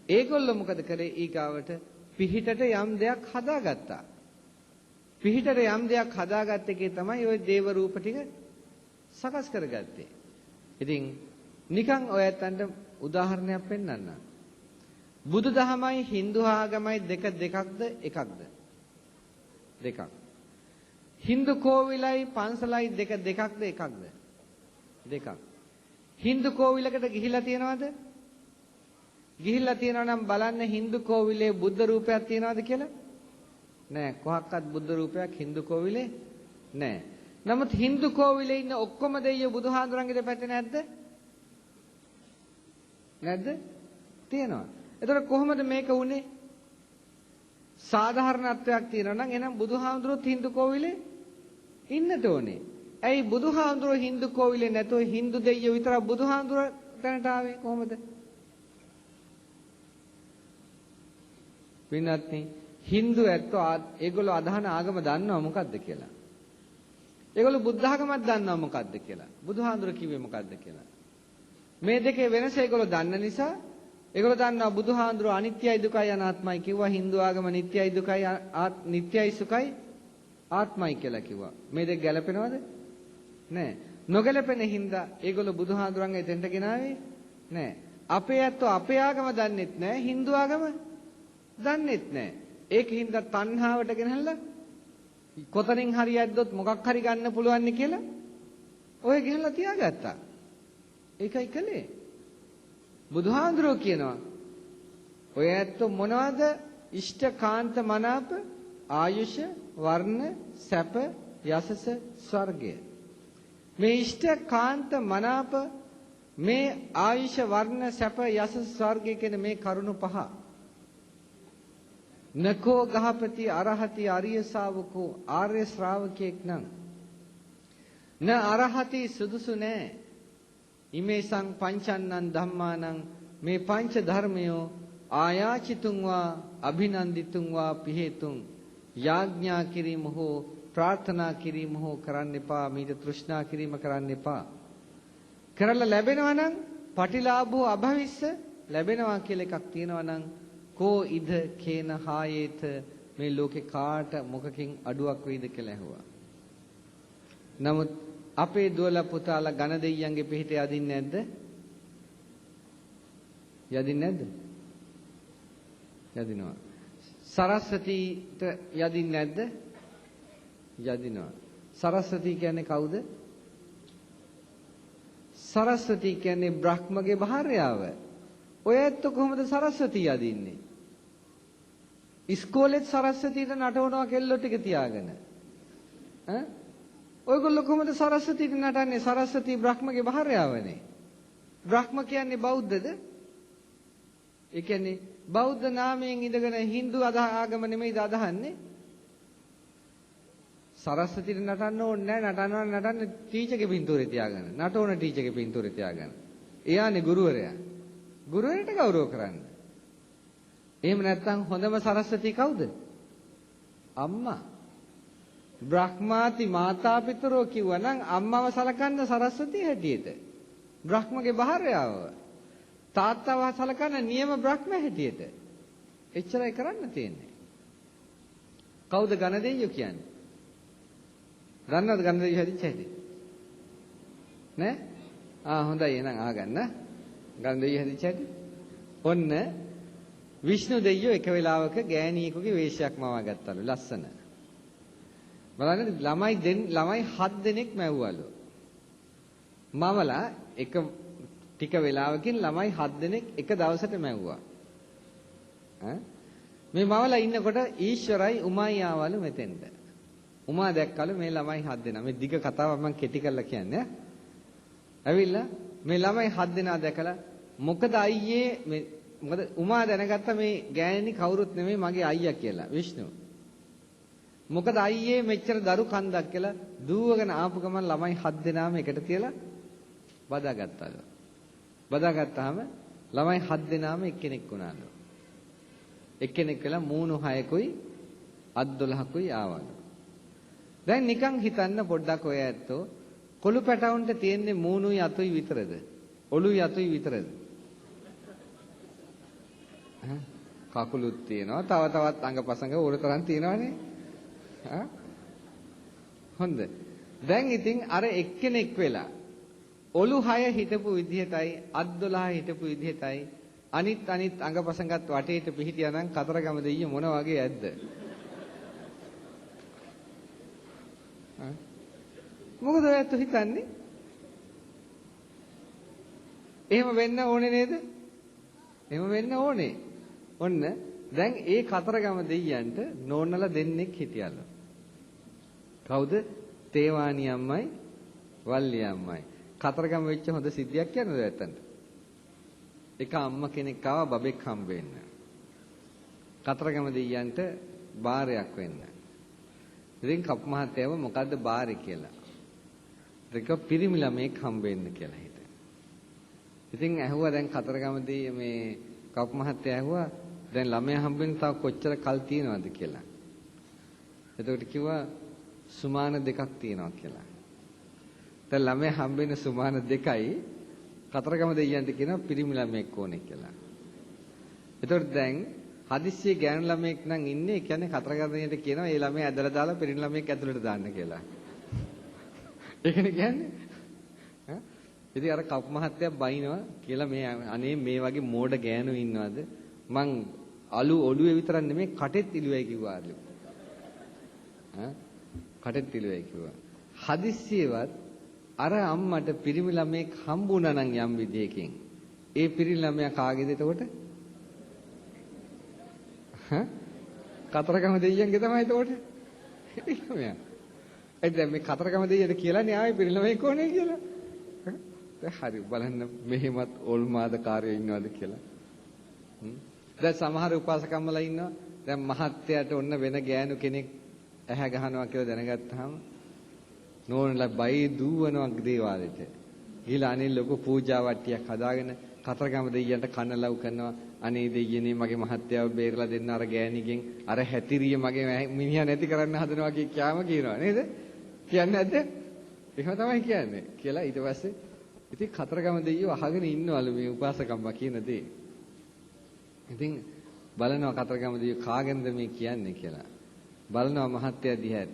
[SPEAKER 1] ඒගොල්ලෝ මොකද කරේ? ඊගාවට පිහිටට යම් දෙයක් හදාගත්තා. පිහිටට යම් දෙයක් හදාගත්ත එකේ තමයි ওই දේව රූප ටික සකස් කරගත්තේ. ඉතින් නිකන් ඔය ඇත්තන්ට උදාහරණයක් පෙන්නන්න. බුදුදහමයි Hindu ආගමයි දෙකක්ද එකක්ද? දෙකක්. Hindu කෝවිලයි පන්සලයි දෙකක්ද එකක්ද? දෙකක්. Hindu කෝවිලකට ගිහිලා තියනවද? ගිහිල්ලා තියනවා නම් බලන්න Hindu කෝවිලේ බුද්ධ රූපයක් තියනවද කියලා? නෑ. කොහක්වත් බුද්ධ රූපයක් Hindu කෝවිලේ නෑ. නමුත් Hindu කෝවිලේ ඉන්න ඔක්කොම දෙයියෝ බුදුහාඳුරන්ගේ දෙපැත්තේ නැද්ද? නැද්ද? තියෙනවා. එතකොට කොහොමද මේක වුනේ? සාධාරණත්වයක් තියෙනවා නම් එහෙනම් බුදුහාඳුරොත් Hindu කෝවිලේ ඉන්නට ඕනේ. ඇයි බුදුහාඳුරෝ Hindu කෝවිලේ නැතෝ Hindu දෙයියෝ විතරක් බුදුහාඳුර තැනට ආවේ කොහොමද? විනත්නි Hindu ඇත්තෝ ඒගොල්ලෝ අදහන ආගම දන්නව මොකද්ද කියලා. ඒගොල්ලෝ බුද්ධ ආගමක් දන්නව මොකද්ද කියලා. බුදුහාඳුර කිව්වේ මොකද්ද කියලා. මේ දෙකේ වෙනස ඒගොල්ලෝ දන්න නිසා ඒගොල්ලෝ දන්නවා බුදුහාඳුර අනිත්‍යයි දුකයි අනාත්මයි කිව්වා. Hindu ආගම නිට්ටයයි දුකයි නිට්ටයයි සුඛයි ආත්මයි කියලා කිව්වා. මේ දෙක ගැලපෙනවද? නෑ. නොගැලපෙන හින්දා ඒගොල්ලෝ බුදුහාඳුරන්ගේ දෙන්න ගෙනාවේ නෑ. අපේ ඇත්තෝ අපේ ආගම දන්නෙත් නෑ. Hindu ආගම දන්නෙත් නෑ. ඒකින්ද තණ්හාවට ගෙනහැල්ලා කොතනින් හරි යද්දොත් මොකක් හරි ගන්න පුළුවන් නේ කියලා ඔය ගෙනල්ලා තියාගත්තා. ඒකයි කළේ. බුදුහාඳුරෝ කියනවා ඔය ඇත්ත මොනවද? ඉෂ්ඨකාන්ත මනාප ආයුෂ වර්ණ සැප යසස ස්වර්ගය. මේ ඉෂ්ඨකාන්ත මනාප මේ ආයුෂ වර්ණ සැප යසස ස්වර්ගය කියන මේ කරුණු පහ නකෝ ගහපති අරහති ආර්ය ශාවකෝ ආර්ය ශ්‍රාවකෙක් නම් න අරහති සුදුසු නෑ. ඉමේසං පංචන්නං ධම්මානං මේ පංච ධර්මයෝ ආයාචිතුං වා අභිනන්දිතුං වා පිහෙතුං යාඥා කිරීම හෝ ප්‍රාර්ථනා කිරීම හෝ කරන්න එපා. මීට තෘෂ්ණා කිරීම කරන්න එපා. කරලා ලැබෙනවා නම් පටිලාභෝ අභවිස්ස ලැබෙනවා කියලා එකක් තියෙනවා නම් කෝ ඉද කේන හායේත මේ ලෝකේ කාට මොකකින් අඩුවක් වෙයිද කියලා ඇහුවා. නමුත් අපේ දුවලා පුතාලා ඝන දෙයියන්ගේ පිහිට යදින්නේ නැද්ද? යදින්නේ නැද්ද? යදිනවා. සරස්වතීට යදින්නේ නැද්ද? යදිනවා. සරස්වතී කියන්නේ කවුද? සරස්වතී කියන්නේ බ්‍රහ්මගේ භාර්යාව. ඔය ඇත්ත කොහොමද සරස්වතී යදින්නේ? ඉස්කෝලෙත් සරස්වතීට නටවනවා කෙල්ලෝ ටික තියාගෙන. ඈ? ඔයගොල්ලෝ කොහොමද සරස්වතීට නටන්නේ? සරස්වතී බ්‍රහ්මගේ භාර්යාවනේ. බ්‍රහ්ම කියන්නේ බෞද්ධද? ඒ කියන්නේ බෞද්ධ නාමයෙන් ඉඳගෙන Hindu ආගම නෙමෙයිද අදහන්නේ? සරස්වතීට නටන්න ඕනේ නැහැ. නටන්න ටීචර්ගේ පින්තූරේ තියාගෙන. නටෝන ටීචර්ගේ පින්තූරේ තියාගෙන. එයානේ ගුරුවරයා. ගුරුවරයාට ගෞරව කරන්න. එහෙම නැත්නම් හොඳම සරස්වතී කවුද? අම්මා. බ්‍රහ්මාති මාතා පිතරෝ කිව්වනම් අම්මව සලකන්න සරස්වතී හැටියට. බ්‍රහ්මගේ භාර්යාව. තාත්තව සලකන්න නියම බ්‍රහ්ම හැටියට. එච්චරයි කරන්න තියෙන්නේ. කවුද ඝන දෙයියෝ කියන්නේ? දන්නවද ඝන දෙයියෝ හැදිච්ච හැටි? නෑ? හොඳයි එහෙනම් අහගන්න. ඝන දෙයියෝ හැදිච්ච හැටි. ඔන්න විෂ්ණු දෙයියෝ එක වෙලාවක ගෑණියෙකුගේ වේශයක් මවා ගත්තලු ලස්සන. බලන්න ළමයි 7 දෙනෙක් මැව්වලු. මවලා එක ටික වෙලාවකින් ළමයි 7 දෙනෙක් එක දවසට මැව්වා. මේ මවලා ඉන්නකොට ඊශ්වරයි උමායි ආවලු මෙතෙන්ට. උමා දැක්කලු මේ ළමයි 7 දෙනා. මේ දිග කතාවක් මම කෙටි කරලා කියන්නේ. ඇවිල්ලා මේ ළමයි 7 දෙනා දැකලා මොකද අයියේ මේ මොකද උමා දැනගත්ත මේ ගෑණි කවුරුත් නෙමෙයි මගේ අයියා කියලා විෂ්ණු. මොකද අයියේ මෙච්චර දරු කන්දක් කියලා දුවගෙන ආපු ගමන් ළමයි 7 දෙනාම එකට තියලා බදාගත්තලු. බදාගත්තාම ළමයි 7 දෙනාම එක්කෙනෙක් වුණාලු. එක්කෙනෙක් වෙලා මූණු 6කුයි අත් 12කුයි ආවලු. දැන් නිකන් හිතන්න පොඩ්ඩක් ඔය ඇත්තෝ කොළු පැටවුන්ට තියෙන්නේ මූණුයි අතුයි විතරද? ඔළුයි අතුයි විතරද? කකුලුත් තියෙනවා. තව තවත් අංගපසංග උරතරන් තියෙනවානේ. හොඳ. දැන් ඉතින් අර එක්කෙනෙක් වෙලා ඔලු 6 හිටපු විදිහටයි අත් 12 හිටපු විදිහටයි අනිත් අංගපසංගත් වටේට පිහිටියා නම් කතරගම දෙයිය මොන වගේ ඇද්ද? මොකද ඔයත් හිතන්නේ? එහෙම වෙන්න ඕනේ නේද? එහෙම වෙන්න ඕනේ. ඔන්න දැන් ඒ කතරගම දෙයියන්ට නෝනලා දෙන්නෙක් හිටියලු. කවුද? තේවානි අම්මයි වල්ලි අම්මයි. කතරගම වෙච්ච හොඳ සිද්ධියක් කියනද නැත්තන්ට? එක අම්මා කෙනෙක් ආවා බබෙක් හම්බෙන්න. කතරගම දෙයියන්ට බාරයක් වෙන්න. ඉතින් කප් මහත්තයව මොකද්ද බාරේ කියලා. ඒක පිරිමි ළමෙක් හම්බෙන්න කියලා හිතේ. ඉතින් ඇහුවා දැන් කතරගම දෙයිය මේ කප් මහත්තයා ඇහුවා දැන් ළමයා හම්බෙන්න තව කොච්චර කල් තියෙනවද කියලා. එතකොට කිව්වා සුමාන 2ක් තියෙනවා කියලා. දැන් ළමයා හම්බෙන්න සුමාන 2යි කතරගම දෙයියන්ට කියනවා පිරිමි ළමෙක් ඕනේ කියලා. එතකොට දැන් හදිස්සියේ ගෑනු ළමෙක් නම් ඉන්නේ. ඒ කියන්නේ කතරගම දෙයියන්ට කියනවා ඒ ළමයා ඇදලා දාලා පිරිමි ළමෙක් ඇතුළට දාන්න කියලා. ඒකනේ කියන්නේ. ඉතින් අර කප් මහත්තයා බයිනවා කියලා මේ අනේ මේ වගේ මෝඩ ගෑනු ඉන්නවද? මං අලු ඔළුවේ විතරක් නෙමෙයි කටෙත් ඉලුවයි කිව්වාලු. කටෙත් ඉලුවයි කිව්වා. හදිස්සියවත් අර අම්මට පිරිමි ළමෙක් හම්බුණා නම් යම් විදියකින් ඒ පිරිමි ළමයා කාගේද එතකොට? කතරගම දෙයියන්ගේ තමයි එතකොට. ළමයා. ඒ දැන් මේ කතරගම දෙයියට කියලානේ ආවේ පිරිමි ළමෙක් ඕනේ කියලා. හරි බලන්න මෙහෙමත් ඕල්මාද කාර්යය ඉන්නවද කියලා. දැන් සමහර උපාසකම්මලා ඉන්නවා. දැන් මහත්යට ඔන්න වෙන ගෑනු කෙනෙක් ඇහැ ගහනවා කියලා දැනගත්තාම නෝනලා බයි දුවනවා දේවාලෙට. ගිහලා අනේ ලොකු පූජාවට්ටියක් හදාගෙන කතරගම දෙයියන්ට කනලව් කරනවා. අනේ දෙයියනේ මගේ මහත්තයාව බේරලා දෙන්න අර ගෑණිගෙන් අර හැතිරිය මගේ මිනිහා නැති කරන්න හදනවා කියාම කියනවා නේද? කියන්නේ නැද්ද? එහෙම තමයි කියන්නේ. කියලා ඊට පස්සේ ඉතින් කතරගම දෙයියෝ අහගෙන ඉන්නවලු මේ උපාසකම්මා කියන දේ. ඉතින් බලනවා කතරගම දෙයියෝ කාගෙන්ද මේ කියන්නේ කියලා. බලනවා මහත්තයා දිහා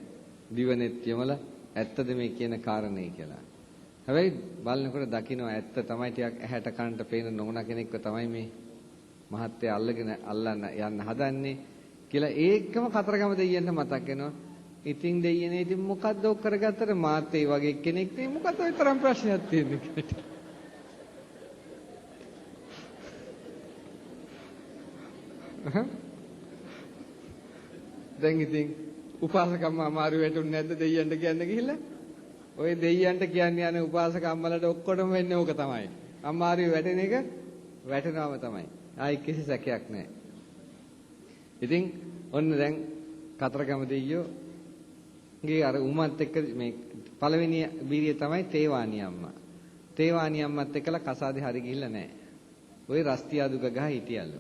[SPEAKER 1] දිවනෙත් යමලා ඇත්තද මේ කියන කාරණේ කියලා. හැබැයි බලනකොට දකින්න ඇත්ත තමයි ටිකක් ඇහැට කනට පේන නෝනා කෙනෙක්ව තමයි මේ මහත්තයා අල්ලන්න යන්න හදන්නේ කියලා ඒකම කතරගම දෙයියන්ට මතක් වෙනවා. ඉතින් දෙයියනේ ඉතින් මොකද්ද ඔක් කරගත්තට මාත් ඒ වගේ කෙනෙක් නේ මොකද ඔය තරම් ප්‍රශ්නයක් තියෙන්නේ කියලා. දැන් ඉතින් උපාසකම්ම අමාරු වැටුන්නේ නැද්ද දෙයියන්ට කියන්න ගිහිල්ලා? ඔය දෙයියන්ට කියන්නේ යන උපාසකම්මලට ඔක්කොටම වෙන්නේ ඕක තමයි. අමාරු වැටෙන එක වැටෙනවම තමයි. ආයි කිසි සැකයක් නැහැ. ඉතින් ඔන්න දැන් කතරගම දෙයියෝ ගේ අර උමත් එක්ක මේ පළවෙනි බීරිය තමයි තේවාණී අම්මා. තේවාණී අම්මත් එක්කලා කසාදේ හරි ගිහිල්ලා නැහැ. ওই රස්තියාදුක ගහ හිටියලු.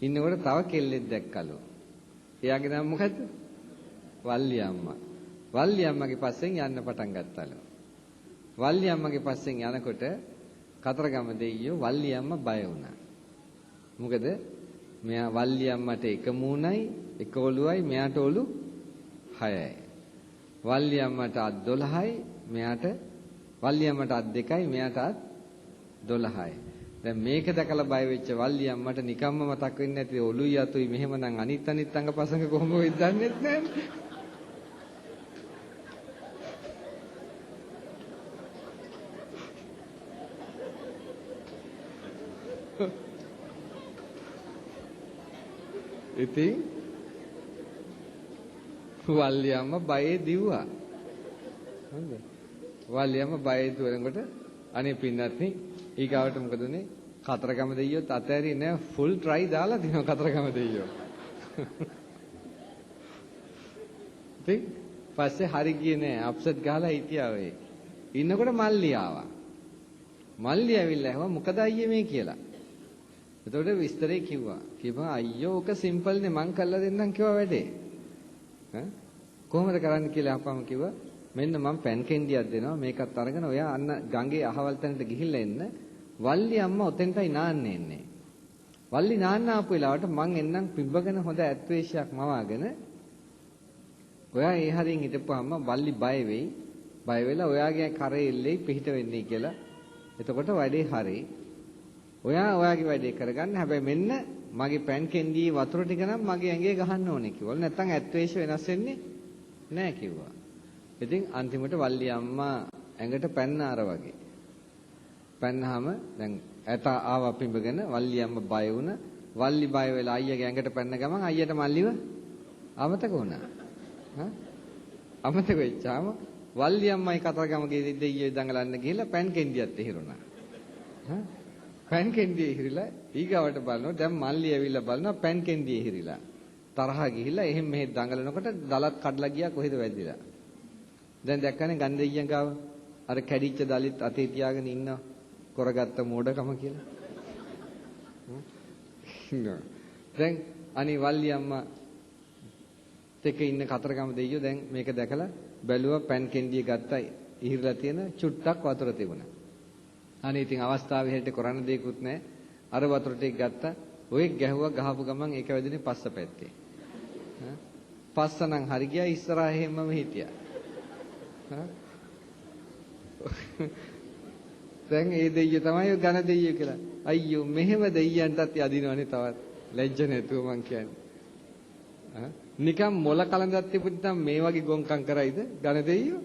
[SPEAKER 1] ඉන්නකොට තව කෙල්ලෙක් දැක්කලු. එයාගේ නම මොකද්ද? වල්ලි අම්මා. වල්ලි අම්මගේ පස්සෙන් යන්න පටන් ගත්තලු. වල්ලි අම්මගේ පස්සෙන් යනකොට කතරගම දෙයියෝ වල්ලි අම්මා බය වුණා. මොකද මෙයා වල්ලි අම්මට එක මූණයි එක ඔළුවයි මෙයාට ඔළු 6යි. වල්ලි අම්මට අත් 12යි මෙයාට වල්ලි අම්මට අත් 2යි මෙයාට අත් 12යි. දැන් මේක දැකලා බය වෙච්ච වල්ලි අම්මට නිකම්ම මතක් වෙන්නේ නැති ඔළුයි අතුයි මෙහෙමනම් අනිත් අංගපසංග කොහොම වෙයිද දන්නේ නැහැ. ඉතින් වල්ලි අම්මා බයේ දිව්වා. හරිද? වල්ලි අම්මා බයේ දුවනකොට අනේ පින්නත්නි ඊගාවට මොකද උනේ? කතරගම දෙයියොත් අතෑරියේ නෑ ෆුල් ට්‍රයි දාලා දිනවා කතරගම දෙයියෝ. ඉතින් පස්සේ හරි ගියේ නෑ අප්සෙට් ගහලා හිටියා ඔය. ඉන්නකොට මල්ලි ආවා. මල්ලි ඇවිල්ලා ඇහුවා මොකද අයියේ මේ කියලා. එතකොට විස්තරේ කිව්වා. කිව්වා අයියෝ ඔක සිම්පල් නේ මං කරලා දෙන්නම් කිව්වා වැඩේ. කොහොමද කරන්න කියලා අප්පම කිව්වා. මෙන්න මම පැන් කෙන්ඩියක් දෙනවා මේකත් අරගෙන ඔයා අන්න ගඟේ අහවල් තැනට ගිහිල්ලා එන්න. වල්ලි අම්මා ඔතෙන්ටයි නාන්න එන්නේ. වල්ලි නාන්න ආපු වෙලාවට මං එන්නම් පිඹගෙන හොඳ ඇත්වේශයක් මවාගෙන ඔයා ඒ හරියෙන් හිටපුවාම වල්ලි බය වෙයි. බය වෙලා ඔයාගේ කරේ එල්ලෙයි පිහිට වෙන්නේ කියලා. එතකොට වැඩේ හරි. ඔයාගේ වැඩේ කරගන්න. හැබැයි මෙන්න මගේ පැන් කෙන්ඩියේ වතුර ටික නම් මගේ ඇඟේ ගහන්න ඕනේ කිව්වල. නැත්තම් ඇත්වේශ වෙනස් වෙන්නේ නැහැ කිව්වා. ඉතින් අන්තිමට වල්ලි අම්මා ඇඟට පැන්න අර වගේ. පැන්නාම දැන් ඇත ආවා පිඹගෙන වල්ලි අම්මා බය වුණ. වල්ලි බය වෙලා අයියාගේ ඇඟට පැන්න ගමන් අයියට මල්ලිව අමතක වුණා. අමතක වෙච්චාම වල්ලි අම්මයි කතරගමගේ දෙයියෝ දඟලන්න ගිහිල්ලා පැන් කෙන්ඩියත් එහිරුණා. පැන් කෙන්ඩිය ඉහිරිලා ඊගාවට බලනවා දැන් මල්ලි ඇවිල්ලා බලනවා පැන් කෙන්ඩිය ඉහිරිලා තරහා ගිහිල්ලා එහෙම මෙහෙ දඟලනකොට දලත් කඩලා ගියා කොහෙද වැදිලා දැන් දැක්කනේ ගන්දෙයියන් ගාව අර කැඩිච්ච දලිත් අතේ තියාගෙන ඉන්නවා කරගත්ත මෝඩකම කියලා දැන් අනි වල්ලි අම්මා තෙක ඉන්න කතරගම දෙයියෝ දැන් මේක දැකලා බැලුවා පැන් කෙන්ඩිය ගත්තා ඉහිරිලා තියෙන චුට්ටක් වතුර තිබුණා අනේ ඉතින් අවස්ථාවේ හැටියට කරන්න දෙයක්වත් නැහැ. අර වතුර ටික ගත්තා. ඔය ගැහුවා ගහපු ගමන් ඒක වැදුනේ පස්ස පැත්තේ. පස්සනම් හරි ගියා ඉස්සරහා හැමම හිටියා. දැන් ඒ දෙයිය තමයි ඝන දෙයිය කියලා. අයියෝ මෙහෙම දෙයියන්ටත් යදිනවනේ තවත්. ලැජ්ජ නැතුව මං කියන්නේ. නිකන් මොල කලඳක් තිබුණා මේ වගේ ගොංකම් කරයිද ඝන දෙයියෝ?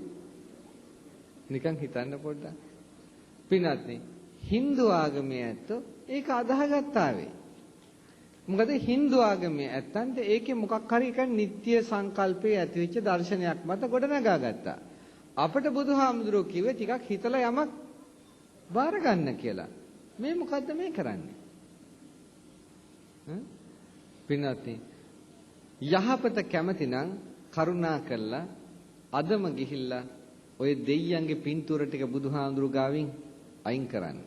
[SPEAKER 1] නිකන් හිතන්න පොඩ්ඩක්. පින්වත්නි Hindu ආගමේ ඇත්තෝ ඒක අදාහගත්තා වේ. මොකද Hindu ආගමේ ඇත්තන්ට ඒකේ මොකක් හරි එක නිත්‍ය සංකල්පයේ ඇතිවෙච්ච දර්ශනයක් මත ගොඩනගා ගත්තා. අපිට බුදුහාමුදුරුවෝ කිව්වේ ටිකක් හිතලා යමක් බාර ගන්න කියලා. මේ මොකද්ද මේ කරන්නේ? පින්වත්නි යහපත කැමතිනම් කරුණා කළා අදම ගිහිල්ලා ඔය දෙයියන්ගේ පින්තූර ටික බුදුහාඳුරු ගාවින් අයින් කරන්න.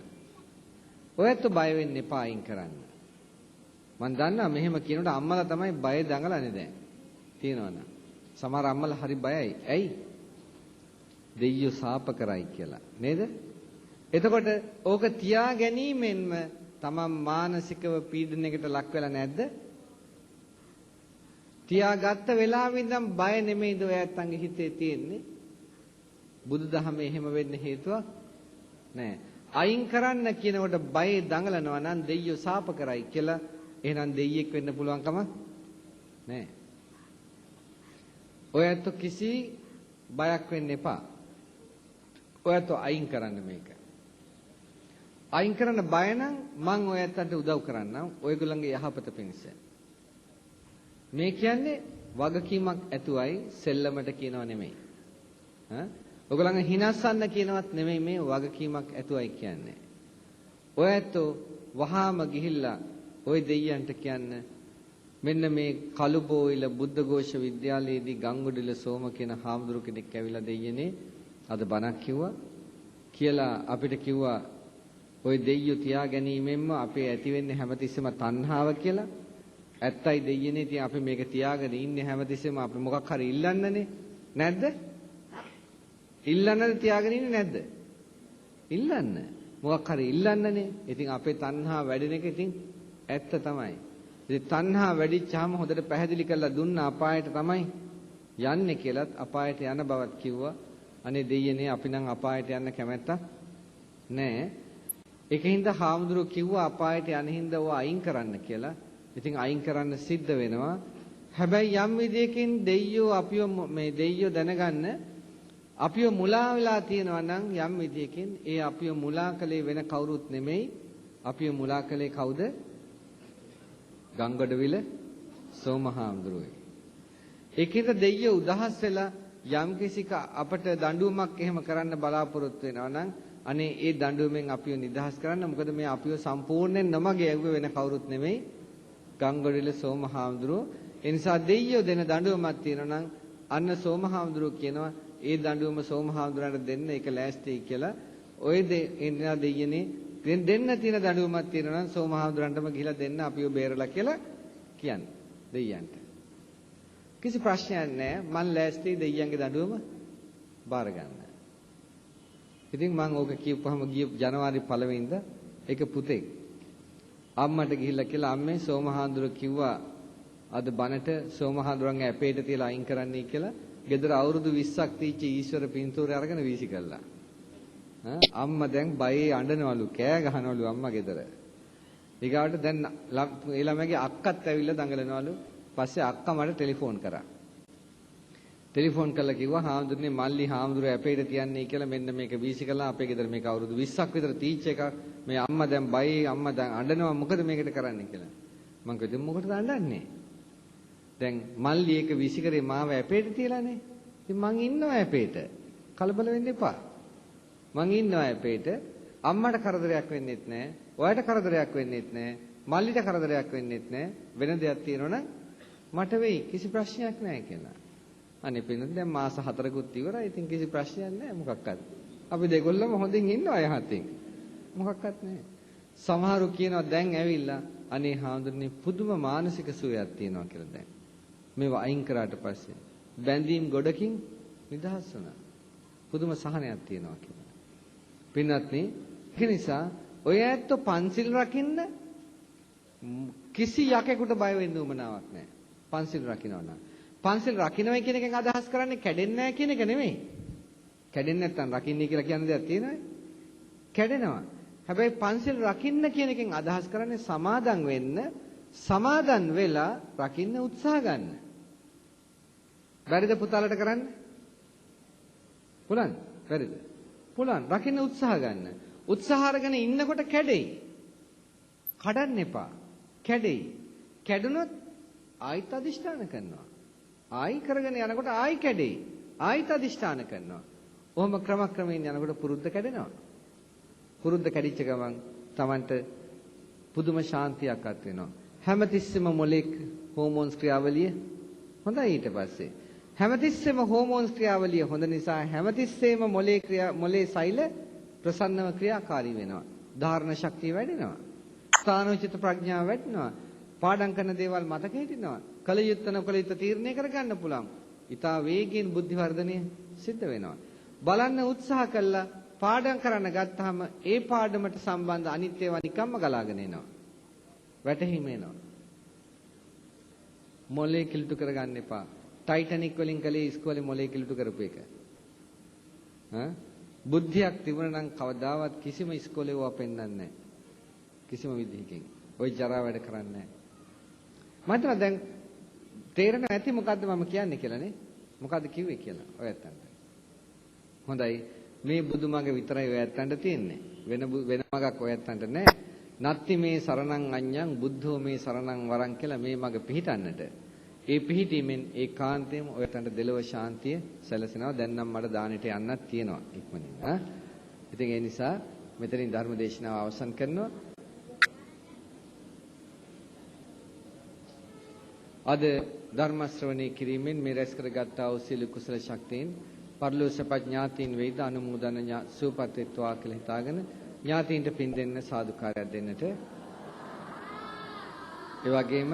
[SPEAKER 1] ඔයත් බය වෙන්න එපා අයින් කරන්න. මම දන්නවා මෙහෙම කියනකොට අම්මලා තමයි බය දඟලන්නේ දැන්. තියෙනවනේ. සමහර අම්මලා හරි බයයි. ඇයි? දෙයියෝ සාප කරයි කියලා. නේද? එතකොට ඕක තියා ගැනීමෙන්ම තමන් මානසිකව පීඩනයකට ලක් වෙලා නැද්ද? තියාගත්ත වෙලාවෙ ඉඳන් බය නෙමෙයිද ඔයයන්ගේ හිතේ තියෙන්නේ? බුදුදහමේ එහෙම වෙන්න හේතුවක් නැහැ. අයින් කරන්න කියනකොට බය දඟලනවා නම් දෙයියෝ සාප කරයි කියලා එහෙනම් දෙයියෙක් වෙන්න පුළුවන් කමක් නැහැ. ඔයත් කිසි බයක් වෙන්න එපා. ඔයත් අයින් කරන්න මේක. අයින් කරන්න බය නම් මං ඔයත්ට උදව් කරන්නම් ඔයගොල්ලන්ගේ යහපත පිණිස. මේ කියන්නේ වගකීමක් ඇතුවයි සෙල්ලමට කියනව නෙමෙයි. ඔයගොල්ලන්ගේ හිනස්සන්න කියනවත් නෙමෙයි මේ වගකීමක් ඇතුවයි කියන්නේ. ඔයත් වහාම ගිහිල්ලා ওই දෙයියන්ට කියන්න මෙන්න මේ කළුබෝයිල බුද්ධඝෝෂ විද්‍යාලයේදී ගංගොඩිල සෝම කියන හාමුදුරු කෙනෙක් ඇවිල්ලා දෙයියනේ අද බණක් කිව්වා කියලා අපිට කිව්වා ওই දෙයියෝ තියා ගැනීමෙන්ම අපේ ඇති වෙන්නේ හැමතිස්සෙම තණ්හාව කියලා. ඇත්තයි දෙයියනේ ඉතින් අපි මේක තියාගෙන ඉන්නේ හැමතිස්සෙම අපි මොකක් හරි ඉල්ලන්නනේ නැද්ද? ඉල්ලන්නද තියාගෙන ඉන්නේ නැද්ද? ඉල්ලන්න. මොකක් හරි ඉල්ලන්නනේ. ඉතින් අපේ තණ්හා වැඩෙන එක ඉතින් ඇත්ත තමයි. ඉතින් තණ්හා වැඩිච්චාම හොඳට පැහැදිලි කරලා දුන්න අපායට තමයි යන්නේ කියලාත් අපායට යන බවත් කිව්වා. අනේ දෙයියනේ අපි නම් අපායට යන්න කැමැත්තක් නැහැ. ඒකින්ද හාමුදුරුවෝ කිව්වා අපායට යන හින්දා ඔය අයින් කරන්න කියලා. ඉතින් අයින් කරන්න සිද්ධ වෙනවා. හැබැයි යම් විදියකින් දෙයියෝ අපිව මේ දෙයියෝ දැනගන්න අපිව මුලා වෙලා තියෙනවා නම් යම් විදියකින් ඒ අපිව මුලා කළේ වෙන කවුරුත් නෙමෙයි. අපිව මුලා කළේ කවුද? ගංගොඩවිල සෝමහාමුදුරුවෝ. ඒකින්ද දෙයියෝ උදහස් වෙලා යම් කිසික අපට දඬුවමක් එහෙම කරන්න බලාපොරොත්තු වෙනවා නම් අනේ ඒ දඬුවමෙන් අපිව නිදහස් කරන්න. මොකද මේ අපිව සම්පූර්ණයෙන් නමගේ ඇව්වේ වෙන කවුරුත් නෙමෙයි ගංගොඩවිල සෝමහාමුදුරුවෝ. ඒ නිසා දෙයියෝ දෙන දඬුවමක් තියෙනවා නම් අන්න සෝමහාමුදුරුවෝ කියනවා ඒ දඬුවම සෝමහාමුදුරන්ට දෙන්න ඒක ලෑස්තියි කියලා. ඔය දෙයියනේ දෙන්න තියෙන දඬුවමක් තියෙනවා නම් සෝමහාමුදුරන්ටම ගිහිලා දෙන්න අපිව බේරලා කියලා කියන්නේ දෙයියන්ට. කිසි ප්‍රශ්නයක් නැහැ. මං ලෑස්ති දෙයියන්ගේ දඬුවම බාර ගන්න. ඉතින් මං ඕක කියපුවාම ගිය ජනවාරි 1 වෙනිදා ඒක පුතේ අම්මට ගිහිල්ලා කියලා අම්මේ සෝමහාඳුර කිව්වා අද බනට සෝමහාඳුරන්ගේ ඇපේට තියලා අයින් කරන්නයි කියලා ගෙදර අවුරුදු 20ක් තීච්ච ඊශ්වර පින්තූරය අරගෙන වීසි කළා. අම්මා දැන් බයේ අඬනවලු කෑ ගහනවලු අම්මා ගෙදර. ඊගාවට දැන් ඒ ළමයාගේ අක්කත් ඇවිල්ලා දඟලනවලු. පස්සේ අක්කා මට ටෙලිෆෝන් කරා. ටෙලිෆෝන් කළා කිව්වා හාමුදුරනේ මල්ලි හාමුදුරුවෝ ඇපේට තියන්නේ කියලා මෙන්න මේක වීසි කළා අපේ ගෙදර මේක අවුරුදු 20ක් විතර තීච්ච එකක්. මේ අම්මා දැන් බයේ අම්මා දැන් අඬනවා මොකද මේකට කරන්නේ කියලා. මං කිව්වා මොකටද අඬන්නේ? දැන් මල්ලි ඒක වීසි කරේ මාව ඇපේට තියලානේ. ඉතින් මං ඉන්නවා ඇපේට. කලබල වෙන්න එපා. මං ඉන්නවා ඇපේට. අම්මට කරදරයක් වෙන්නෙත් නැහැ. ඔයාට කරදරයක් වෙන්නෙත් නැහැ. මල්ලිට කරදරයක් වෙන්නෙත් නැහැ. වෙන දෙයක් තියෙනවනම් මට වෙයි කිසි ප්‍රශ්නයක් නැහැ කියලා. අනේ පින්නත් දැන් මාස 4කුත් ඉවරයි. ඉතින් කිසි ප්‍රශ්නයක් නැහැ මොකක්වත්. අපි දෙගොල්ලම හොඳින් ඉන්නවා යහතින්. මොකක්වත් නැහැ. සමහරු කියනවා දැන් ඇවිල්ලා අනේ හාමුදුරනේ පුදුම මානසික සුවයක් තියෙනවා කියලා දැන්. මේවා අයින් කරාට පස්සේ බැඳීම් ගොඩකින් නිදහස් වුණා. පුදුම සහනයක් තියෙනවා කියලා. පින්නත්නි ඒ නිසා ඔය ඇත්ත පන්සිල් රකින්න කිසි යකෙකුට බය වෙන්න උවමනාවක් නැහැ. පන්සිල් රකින්නවා නම් පන්සිල් රකින්නයි කියන එකෙන් අදහස් කරන්නේ කැඩෙන්නේ නැහැ කියන එක නෙමෙයි. කැඩෙන්නේ නැත්තම් රකින්නේ කියලා කියන දෙයක් තියෙනවද? කැඩෙනවා. හැබැයි පන්සිල් රකින්න කියන එකෙන් අදහස් කරන්නේ සමාදන් වෙන්න, සමාදන් වෙලා රකින්න උත්සාහ ගන්න. බැරිද පුතාලට කරන්න? පුළුවන්. බැරිද? පුළුවන්. රකින්න උත්සාහ ගන්න. උත්සාහ අරගෙන ඉන්නකොට කැඩෙයි. කඩන්න එපා. කැඩෙයි. කැඩුනොත් ආයිත් අදිෂ්ඨාන කරනවා. ආයි කරගෙන යනකොට ආයි කැඩෙයි. ආයිත් අදිෂ්ඨාන කරනවා. ඔහොම ක්‍රමක්‍රමයෙන් යනකොට පුරුද්ද කැඩෙනවා. පුරුද්ද කැඩිච්ච ගමන් Tamanට පුදුම ශාන්තියක් අත් වෙනවා. හැමතිස්සෙම මොලේ හෝමෝන්ස් ක්‍රියාවලිය හොඳයි ඊට පස්සේ. හැමතිස්සෙම හෝමෝන්ස් ක්‍රියාවලිය හොඳ නිසා හැමතිස්සෙම මොලේ සෛල ප්‍රසන්නව ක්‍රියාකාරී වෙනවා. ධාරණ ශක්තිය වැඩෙනවා. ස්ථානෝචිත ප්‍රඥාව වැඩෙනවා. පාඩම් කරන දේවල් මතක හිටිනවා. කල යුත්තන කල යුත්ත තීරණය කරගන්න පුළුවන්. ඊටා වේගයෙන් බුද්ධි වර්ධනය සිද්ධ වෙනවා. බලන්න උත්සාහ කළා පාඩම් කරන්න ගත්තාම ඒ පාඩමට සම්බන්ධ අනිත් ඒවා නිකම්ම ගලාගෙන එනවා. වැටහිම එනවා. මොලේ කිලුට කරගන්න එපා. ටයිටැනික් වලින් කලේ ඉස්කෝලේ මොලේ කිලුට කරපු එක. බුද්ධියක් තිබුණා නම් කවදාවත් කිසිම ඉස්කෝලේ ඕවා පෙන්වන්නේ නැහැ. කිසිම විදිහකින්. ওই ජරා වැඩ කරන්නේ නැහැ. මට දැන් තේරෙන්නේ නැති මොකද්ද මම කියන්නේ කියලා නේ. මොකද්ද කිව්වේ කියලා ඔයයන්ට. හොඳයි. මේ බුදුමග විතරයි ඔයයන්ට තියෙන්නේ. වෙන මගක් ඔයයන්ට නැහැ. නත්ති මේ සරණං අඤ්ඤං බුද්ධෝ මේ සරණං වරං කියලා මේ මග පිහිටන්නට. ඒ පිහිටීමෙන් ඒකාන්තයෙන්ම ඔයයන්ට දෙලොව ශාන්තිය සැලසෙනවා. දැන් නම් මට දානෙට යන්නත් තියෙනවා ඉක්මනින්. ඉතින් ඒ නිසා මෙතනින් ධර්ම දේශනාව අවසන් කරනවා. අද ධර්ම ශ්‍රවණය කිරීමෙන් මේ රැස් කරගත්තා වූ සියලු කුසල ශක්තියින් පරලෝසප ඥාතීන් වේද අනුමෝදන සූපත් වෙත්වා කියලා හිතාගෙන ඥාතීන්ට පින් දෙන්න සාදුකාරයක් දෙන්නට. ඒ වගේම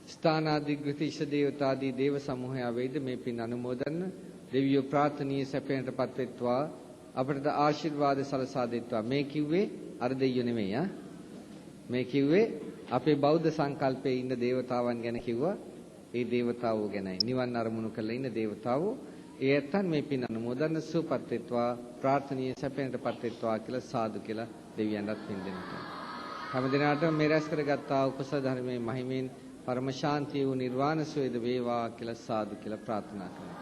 [SPEAKER 1] ස්ථානාධිග්‍රහිත ඉෂ දේවතාදී දේව සමූහය වේද මේ පින් අනුමෝදන්න දෙවියෝ ප්‍රාර්ථනීය සැපයටපත් වෙත්වා අපට ආශිර්වාද සලසා දෙත්වා. මේ කිව්වේ අර දෙයියෝ නෙමෙයි මේ කිව්වේ අපේ බෞද්ධ සංකල්පයේ ඉන්න දේවතාවන් ගැන කිව්වා. ඒ දේවතාවෝ ගැනයි. නිවන් අරමුණු කරලා ඉන්න දේවතාවෝ. ඒ ඇත්තන් මේ පින් අනුමෝදන්න සුවපත් වෙත්වා ප්‍රාර්ථනීය සැපයටපත් වෙත්වා කියලා සාදු කියලා දෙවියන්වත් පින් දෙනවා. හැම දිනකටම මේ රැස් කරගත්තා කුසල ධර්මයේ මහිමෙන් පරම ශාන්තිය වූ නිර්වාණ සුවේද වේවා කියලා සාදු කියලා ප්‍රාර්ථනා කරනවා.